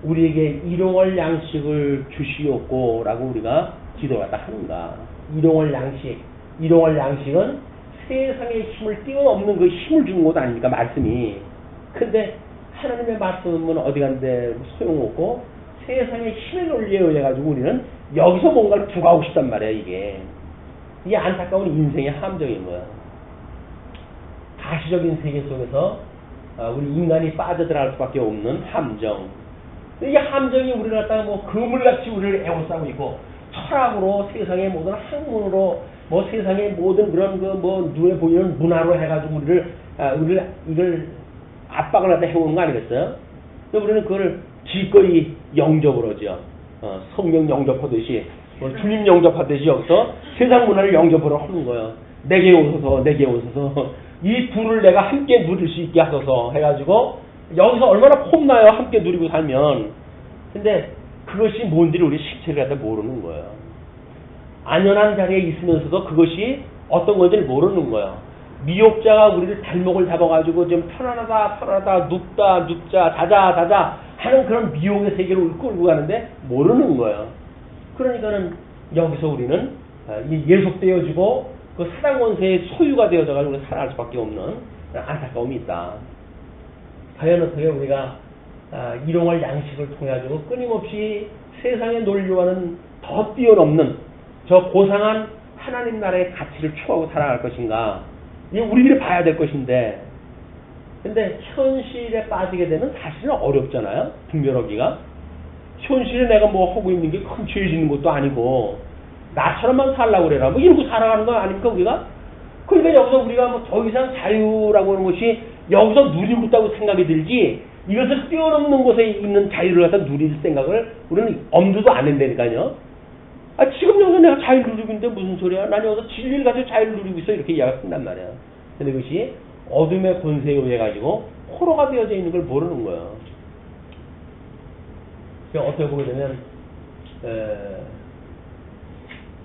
Speaker 2: 우리에게 일용할 양식을 주시옵고라고 우리가 기도를 갖다 하는가. 일용할 양식은 세상의 힘을 뛰어넘는 그 힘을 주는 것 아닙니까, 말씀이. 근데 하나님의 말씀은 어디 간데 소용없고 세상의 힘의 논리에 의해 가지고 우리는 여기서 뭔가를 부과하고 싶단 말이야. 이게 안타까운 인생의 함정인 거야. 가시적인 세계 속에서 우리 인간이 빠져들어갈 수밖에 없는 함정. 이 함정이 우리를 갖다가 그물같이 우리를 에워싸고 있고, 철학으로 세상의 모든 학문으로 세상의 모든 그런 눈에 보이는 문화로 해가지고 우리를 이걸 압박을 갖다 해오는 거 아니겠어요? 우리는 그걸 기꺼이 영접을 하죠. 성령 영접하듯이, 주님 영접하듯이 여기서 세상 문화를 영접을 하는 거예요. 내게 오소서. 이 둘을 내가 함께 누릴 수 있게 하소서 해가지고 여기서 얼마나 폼나요, 함께 누리고 살면. 근데 그것이 뭔지를 우리 실체를 갖다 모르는 거예요. 안연한 자리에 있으면서도 그것이 어떤 건지를 모르는 거예요. 미혹자가 우리를 발목을 잡아가지고 좀 편안하다, 눕자, 자자 하는 그런 미혹의 세계로 끌고 가는데 모르는 거예요. 그러니까는 여기서 우리는 예속되어지고 그 사단 권세의 소유가 되어져가지고 살아갈 수밖에 없는 안타까움이 있다. 과연 어떻게 우리가 일용할 양식을 통해 가지고 끊임없이 세상의 논리와는 더 뛰어넘는 저 고상한 하나님 나라의 가치를 추구하고 살아갈 것인가? 이게 우리들이 봐야 될 것인데, 근데 현실에 빠지게 되면 사실은 어렵잖아요. 분별하기가. 현실에 내가 하고 있는 게 큰 죄 짓는 것도 아니고 나처럼만 살라고 그래라 이러고 살아가는 거 아닙니까 우리가? 그러니까 여기서 우리가 더 이상 자유라고 하는 것이 여기서 누리고 있다고 생각이 들지, 이것을 뛰어넘는 곳에 있는 자유를 갖다 누릴 생각을 우리는 엄두도 안 낸다니까요. 지금 여기서 내가 자유를 누리고 있는데 무슨 소리야? 난 여기서 진리를 가지고 자유를 누리고 있어. 이렇게 이야기한단 말이야. 근데 그것이 어둠의 권세에 의해 가지고 포로가 되어져 있는 걸 모르는 거예요. 어떻게 보게 되면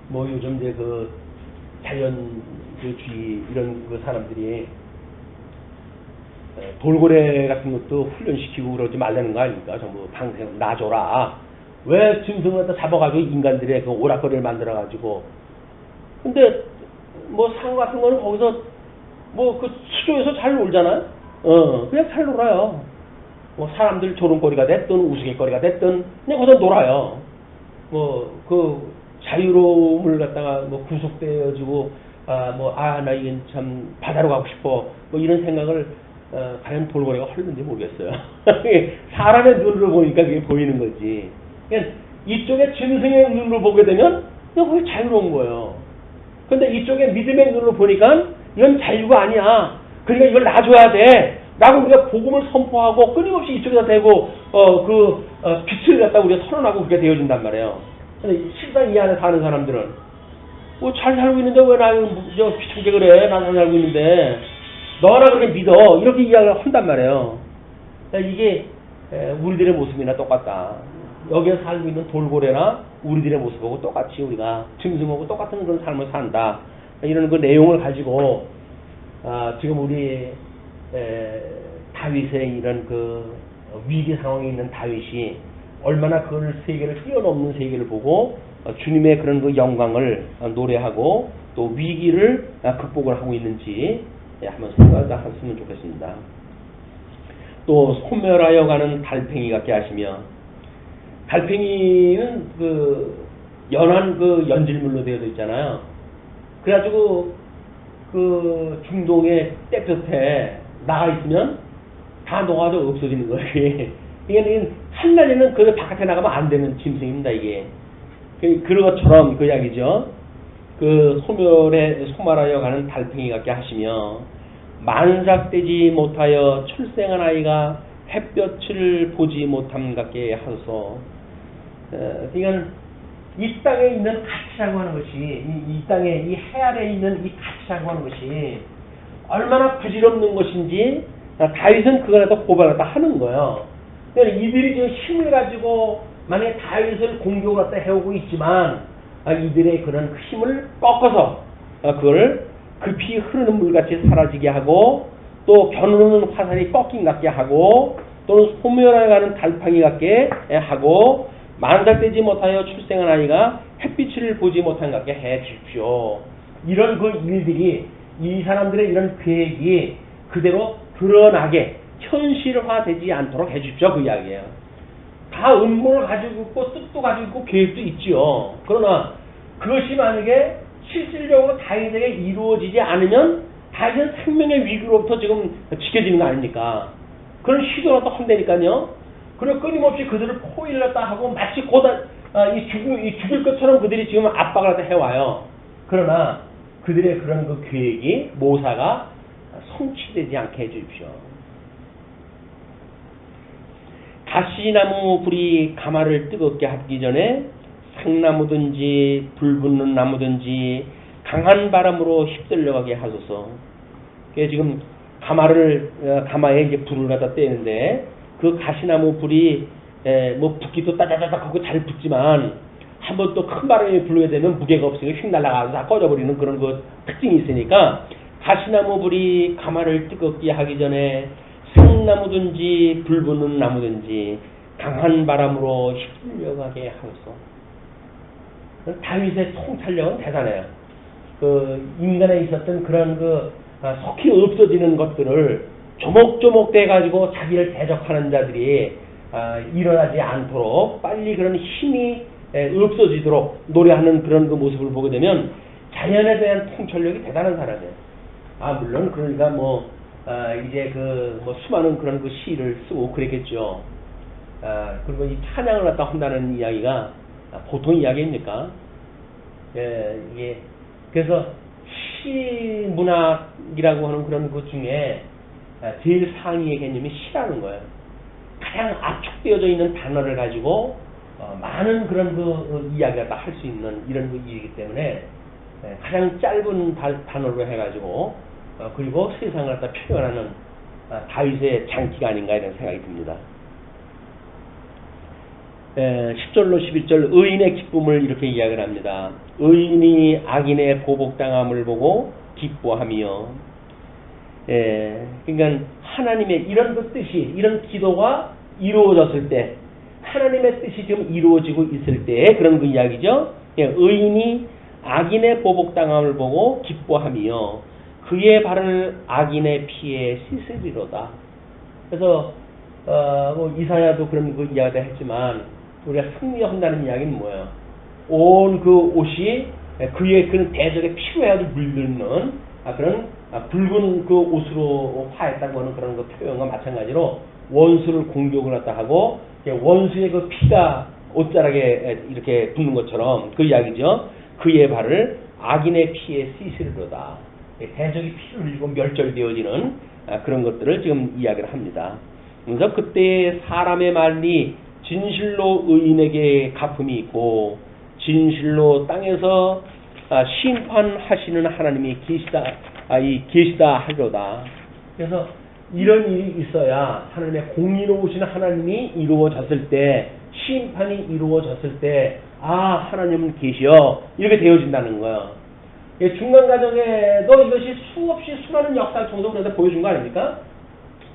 Speaker 2: 뭐 요즘 이제 그 자연주의 이런 그 사람들이 돌고래 같은 것도 훈련시키고 그러지 말라는 거 아닙니까? 전부 방생 놔줘라. 왜 짐승을 갖다 잡아가지고 인간들의 그 오락거리를 만들어가지고. 근데 뭐 상 같은 거는 거기서 뭐 그 수조에서 잘 놀잖아요. 그냥 잘 놀아요. 뭐 사람들 조롱거리가 됐든 우스갯거리가 됐든 그냥 거기서 놀아요. 뭐 그 자유로움을 갖다가 뭐 구속되어지고 나 이건 참 바다로 가고 싶어 뭐 이런 생각을 과연 돌고래가 하는지 모르겠어요. 사람의 눈으로 보니까 그게 보이는 거지. 그러니까 이쪽에 짐승의 눈으로 보게 되면 그냥 거기 자유로운 거예요. 근데 이쪽에 믿음의 눈으로 보니까 이건 자유가 아니야. 그러니까 이걸 놔줘야 돼. 라고 우리가 복음을 선포하고 끊임없이 이쪽에다 대고 빛을 갖다 우리가 선언하고 그렇게 되어진단 말이에요. 근데 실상 이 안에 사는 사람들은 뭐 잘 살고 있는데 왜 나는 귀찮게 그래? 난 잘 살고 있는데 너나 그렇게 믿어. 이렇게 이야기를 한단 말이에요. 그러니까 이게 우리들의 모습이나 똑같다. 여기에 살고 있는 돌고래나 우리들의 모습하고 똑같이 우리가 짐승하고 똑같은 그런 삶을 산다. 이런 그 내용을 가지고 지금 우리 다윗의 이런 그 위기 상황에 있는 다윗이 얼마나 그걸 세계를 뛰어넘는 세계를 보고 주님의 그런 그 영광을 노래하고 또 위기를 극복을 하고 있는지 한번 생각을 했으면 좋겠습니다. 또 소멸하여 가는 달팽이 같게 하시며, 달팽이는 그 연한 그 연질물로 되어 있잖아요. 그래가지고 그 중동의 때볕에 나가 있으면 다 녹아서 없어지는 거예요. 이게 한낮에는 그 바깥에 나가면 안 되는 짐승입니다. 이게 그런 것처럼 그 이야기죠. 그 소멸하여 가는 달팽이 같게 하시며 만삭되지 못하여 출생한 아이가 햇볕을 보지 못함 같게 하소서. 그러니까 이 땅에 있는 가치라고 하는 것이 이 땅에 이 해 아래에 있는 이 가치라고 하는 것이 얼마나 부질없는 것인지 다윗은 그걸 갖다 고발을 하는 거예요. 그러니까 이들이 지금 힘을 가지고 만약에 다윗을 공격을 갖다 해오고 있지만 이들의 그런 힘을 꺾어서 그걸 급히 흐르는 물같이 사라지게 하고 또 겨누는 화살이 꺾인 같게 하고 또는 소멸해 가는 달팽이 같게 하고 만삭되지 못하여 출생한 아이가 햇빛을 보지 못한 같게 해 주십시오. 이런 그 일들이 이 사람들의 이런 계획이 그대로 드러나게 현실화되지 않도록 해 주십시오. 그 이야기예요. 다 음모를 가지고 있고 뜻도 가지고 있고 계획도 있지요. 그러나 그것이 만약에 실질적으로 다윗에게 이루어지지 않으면 다윗은 생명의 위기로부터 지금 지켜지는 거 아닙니까? 그런 시도를 또 한다니까요. 그리고 끊임없이 그들을 포위를 하고 마치 죽일 것처럼 그들이 지금 압박을 해와요. 그러나 그들의 그런 그 계획이 모사가 성취되지 않게 해주십시오. 가시나무 불이 가마를 뜨겁게 하기 전에 상나무든지 불 붙는 나무든지 강한 바람으로 휩쓸려가게 하소서. 그게 지금 가마에 이제 불을 갖다 떼는데 그 가시나무 불이 뭐 붙기도 따다다닥 하고 잘 붙지만 한번 또 큰 바람이 불게 되면 무게가 없으니까 휙 날아가서 다 꺼져버리는 그런 그 특징이 있으니까 가시나무 불이 가마를 뜨겁게 하기 전에 생나무든지 불 붙는 나무든지 강한 바람으로 휩쓸려가게 하소서. 다윗의 통찰력은 대단해요. 그 인간에 있었던 그런 그 속히 없어지는 것들을 조목조목 돼가지고 자기를 대적하는 자들이 일어나지 않도록 빨리 그런 힘이 없어지도록 노래하는 그런 그 모습을 보게 되면 자연에 대한 통찰력이 대단한 사람이에요. 물론 그러니까 이제 수많은 그런 그 시를 쓰고 그랬겠죠. 그리고 이 찬양을 갖다 한다는 이야기가 보통 이야기입니까? 이게 그래서 시 문학이라고 하는 그런 것 중에 제일 상위의 개념이 시라는 거예요. 가장 압축되어져 있는 단어를 가지고 많은 그런 그 이야기가 할 수 있는 이런 그 일이기 때문에 가장 짧은 단어로 해가지고 그리고 세상을 갖다 표현하는 다윗의 장기가 아닌가 이런 생각이 듭니다. 10절로 11절 의인의 기쁨을 이렇게 이야기를 합니다. 의인이 악인의 보복당함을 보고 기뻐하며, 그러니까 하나님의 이런 그 뜻이, 이런 기도가 이루어졌을 때, 하나님의 뜻이 지금 이루어지고 있을 때 그런 그 이야기죠. 의인이 악인의 보복당함을 보고 기뻐하며 그의 발을 악인의 피에 씻으리로다. 그래서 뭐 이사야도 그런 그 이야기를 했지만 우리가 승리한다는 이야기는 뭐예요? 온 그 옷이 그의 그런 대적의 피로 해가지고 물들는 그런 붉은 그 옷으로 화했다고 하는 그런 그 표현과 마찬가지로 원수를 공격을 했다 하고 원수의 그 피가 옷자락에 이렇게 붙는 것처럼 그 이야기죠. 그의 발을 악인의 피에 씻으리로다. 대적이 피를 흘리고 멸절되어지는 그런 것들을 지금 이야기를 합니다. 그래서 그때 사람의 말이 진실로 의인에게 갚음이 있고 진실로 땅에서 심판하시는 하나님이 계시다 하리로다. 그래서 이런 일이 있어야 하나님의 공의로우신 하나님이 이루어졌을 때, 심판이 이루어졌을 때 하나님은 계시어 이렇게 되어진다는 거예요. 중간 과정에도 이것이 수없이 수많은 역사 정도로 보여준 거 아닙니까?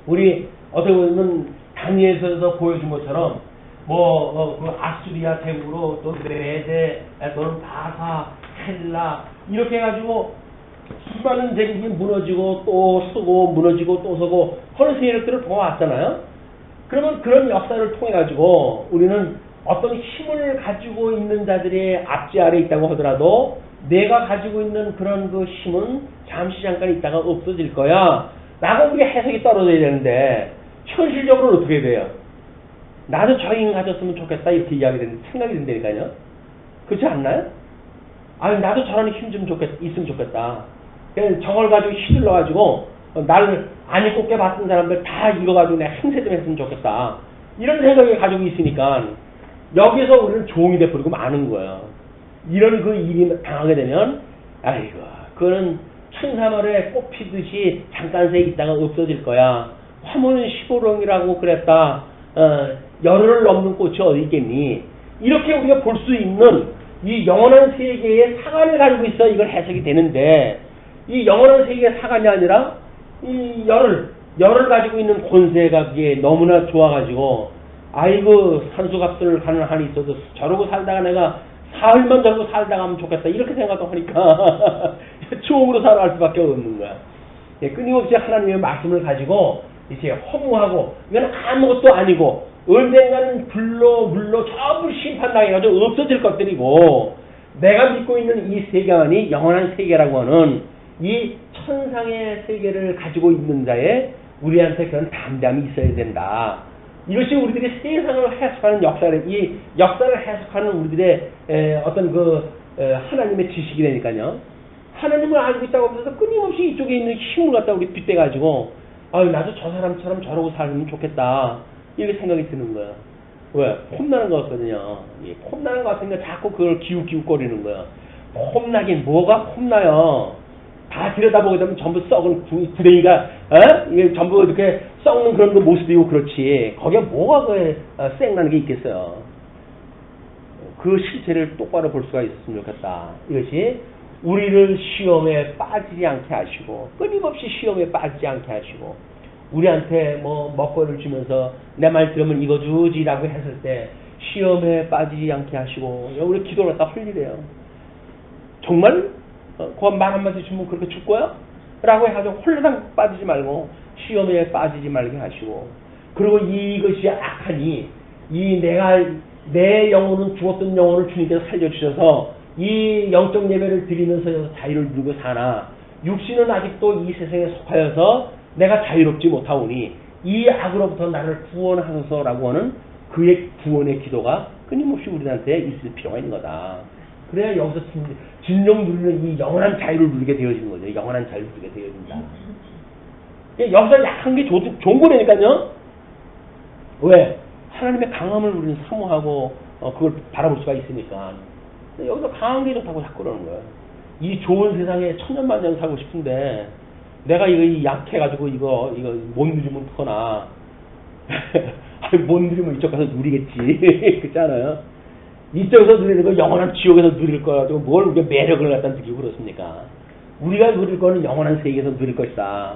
Speaker 2: 우리 어떻게 보면 다니엘서에서 보여준 것처럼 그 아수리아 제국으로 또 메데 또는 바사, 헬라 이렇게 해가지고 수많은 제국이 무너지고 또 서고 무너지고 또 서고 하는 세력들을 보아왔잖아요. 그러면 그런 역사를 통해 가지고 우리는 어떤 힘을 가지고 있는 자들의 앞지 아래 있다고 하더라도 내가 가지고 있는 그런 그 힘은 잠시 잠깐 있다가 없어질 거야 라고 우리가 해석이 떨어져야 되는데 현실적으로는 어떻게 돼요? 나도 저 힘 가졌으면 좋겠다 이렇게 생각이 든다니까요. 그렇지 않나요? 나도 저런 힘 좀 있으면 좋겠다. 그냥 저걸 가지고 휘둘러 가지고 나를 안 입고 봤던 사람들 다 이거 가지고 내가 행세 좀 했으면 좋겠다. 이런 생각을 가지고 있으니까 여기서 우리는 종이 돼버리고 마는 거예요. 이런 그 일이 당하게 되면 그거는 천사말에 꽃 피듯이 잠깐 새 있다가 없어질 거야. 화문 시보렁이라고 그랬다. 열흘을 넘는 꽃이 어디 있겠니? 이렇게 우리가 볼 수 있는 이 영원한 세계의 사관을 가지고 있어 이걸 해석이 되는데 이 영원한 세계의 사관이 아니라 이 열을 가지고 있는 권세가 그게 너무나 좋아가지고 산소값을 가는 한이 있어도 저러고 살다가 내가 사흘만 저러고 살다가 하면 좋겠다 이렇게 생각도 하니까 추억으로 살아갈 수밖에 없는 거야. 끊임없이 하나님의 말씀을 가지고 이제 허무하고 이건 아무것도 아니고 언젠가는 불로 물로 전부 심판당해가지고 없어질 것들이고 내가 믿고 있는 이 세계만이 영원한 세계라고 하는 이 천상의 세계를 가지고 있는 자의 우리한테 그런 담대함이 있어야 된다. 이것이 우리들이 세상을 해석하는 이 역사를 해석하는 우리들의 어떤 하나님의 지식이 되니까요. 하나님을 알고 있다고 하면서 끊임없이 이쪽에 있는 힘을 갖다 우리 빗대가지고 나도 저 사람처럼 저러고 살면 좋겠다. 이렇게 생각이 드는 거야. 왜? 폼나는 것 같거든요. 폼나는 것 같으니까 자꾸 그걸 기웃기웃거리는 거야. 폼나긴 뭐가 폼나요? 다 들여다보게 되면 전부 썩은 구덩이가 이게 전부 이렇게 썩는 그런 그 모습이고 그렇지. 거기에 뭐가 쌩나는 게 있겠어요. 그 실체를 똑바로 볼 수가 있었으면 좋겠다. 이것이 우리를 시험에 빠지지 않게 하시고 끊임없이 시험에 빠지지 않게 하시고 우리한테 먹거리를 주면서 내 말 들으면 이거 주지라고 했을 때 시험에 빠지지 않게 하시고 우리 기도를 갖다 흘리래요. 정말 그 말 한마디 주면 그렇게 줄 거야? 라고 해가지고 홀라당 빠지지 말고 시험에 빠지지 말게 하시고 그리고 이것이 악하니 내 영혼은 죽었던 영혼을 주님께서 살려주셔서 이 영적 예배를 드리면서 자유를 누리고 사나 육신은 아직도 이 세상에 속하여서 내가 자유롭지 못하오니 이 악으로부터 나를 구원하소서라고 하는 그의 구원의 기도가 끊임없이 우리한테 있을 필요가 있는 거다. 그래야 여기서 진정 누리는 이 영원한 자유를 누리게 되어지는 거죠. 영원한 자유를 누리게 되어진다. 여기서 약한 게 좋은 거라니까요. 왜? 하나님의 강함을 우리는 사모하고 그걸 바라볼 수가 있으니까. 여기서 강한 게 좋다고 자꾸 그러는 거예요. 이 좋은 세상에 천년만년 살고 싶은데 내가 이거 약해가지고 이거 못 누리면 터나 못 누리면 이쪽 가서 누리겠지. 그렇잖아요. 이쪽에서 누리는 거 영원한 지옥에서 누릴 거 가지고 뭘 우리가 매력을 갖다 느끼고 그렇습니까? 우리가 누릴 거는 영원한 세계에서 누릴 것이다.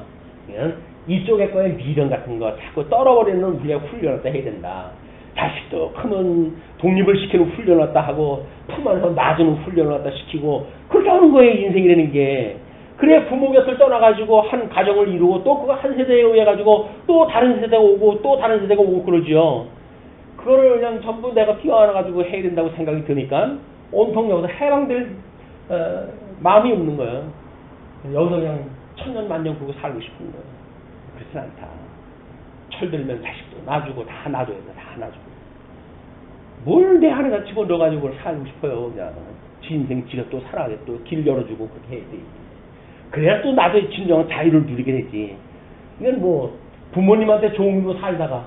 Speaker 2: 이쪽의 거에 미련 같은 거 자꾸 떨어버리는 우리가 훈련을 또 해야 된다. 자식도 크면 독립을 시키는 훈련을 갖다 하고 품 안에서 놔주는 훈련을 갖다 시키고 그렇게 하는 거예요. 인생이라는 게. 그래 부모 곁을 떠나가지고 한 가정을 이루고 또 그거 한 세대에 의해 가지고 또 다른 세대가 오고 또 다른 세대가 오고 그러죠. 그거를 그냥 전부 내가 끼워안아가지고 해야 된다고 생각이 드니까 온통 여기서 해방될 마음이 없는 거예요. 여기서 그냥 천년 만년 그러고 살고 싶은 거예요. 그렇진 않다. 철들면 자식도 놔주고 다 놔줘야 돼. 다 놔주고. 뭘 내 안에다 집어넣어가지고 살고 싶어요. 그냥 지 인생 지가 또 살아야 또 길 열어주고 그렇게 해야 돼. 그래야 또 나도 진정한 자유를 누리게 되지. 이건 뭐 부모님한테 좋은 거 살다가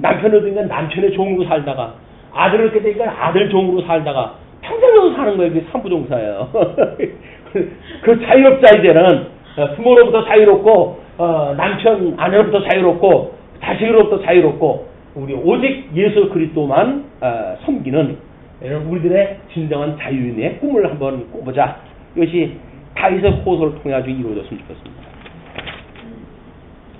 Speaker 2: 남편 얻으니까 남편의 종으로 살다가 아들 얻게 되니까 아들 종으로 살다가 평생 여기서 사는 거예요. 그게 삼부종사예요. 그 자유롭자 이제는 부모로부터 자유롭고 남편 아내로부터 자유롭고 자식으로부터 자유롭고 우리 오직 예수 그리스도만 섬기는 우리들의 진정한 자유인의 꿈을 한번 꿔보자. 이것이 다윗의 호소를 통해 아주 이루어졌으면 좋겠습니다.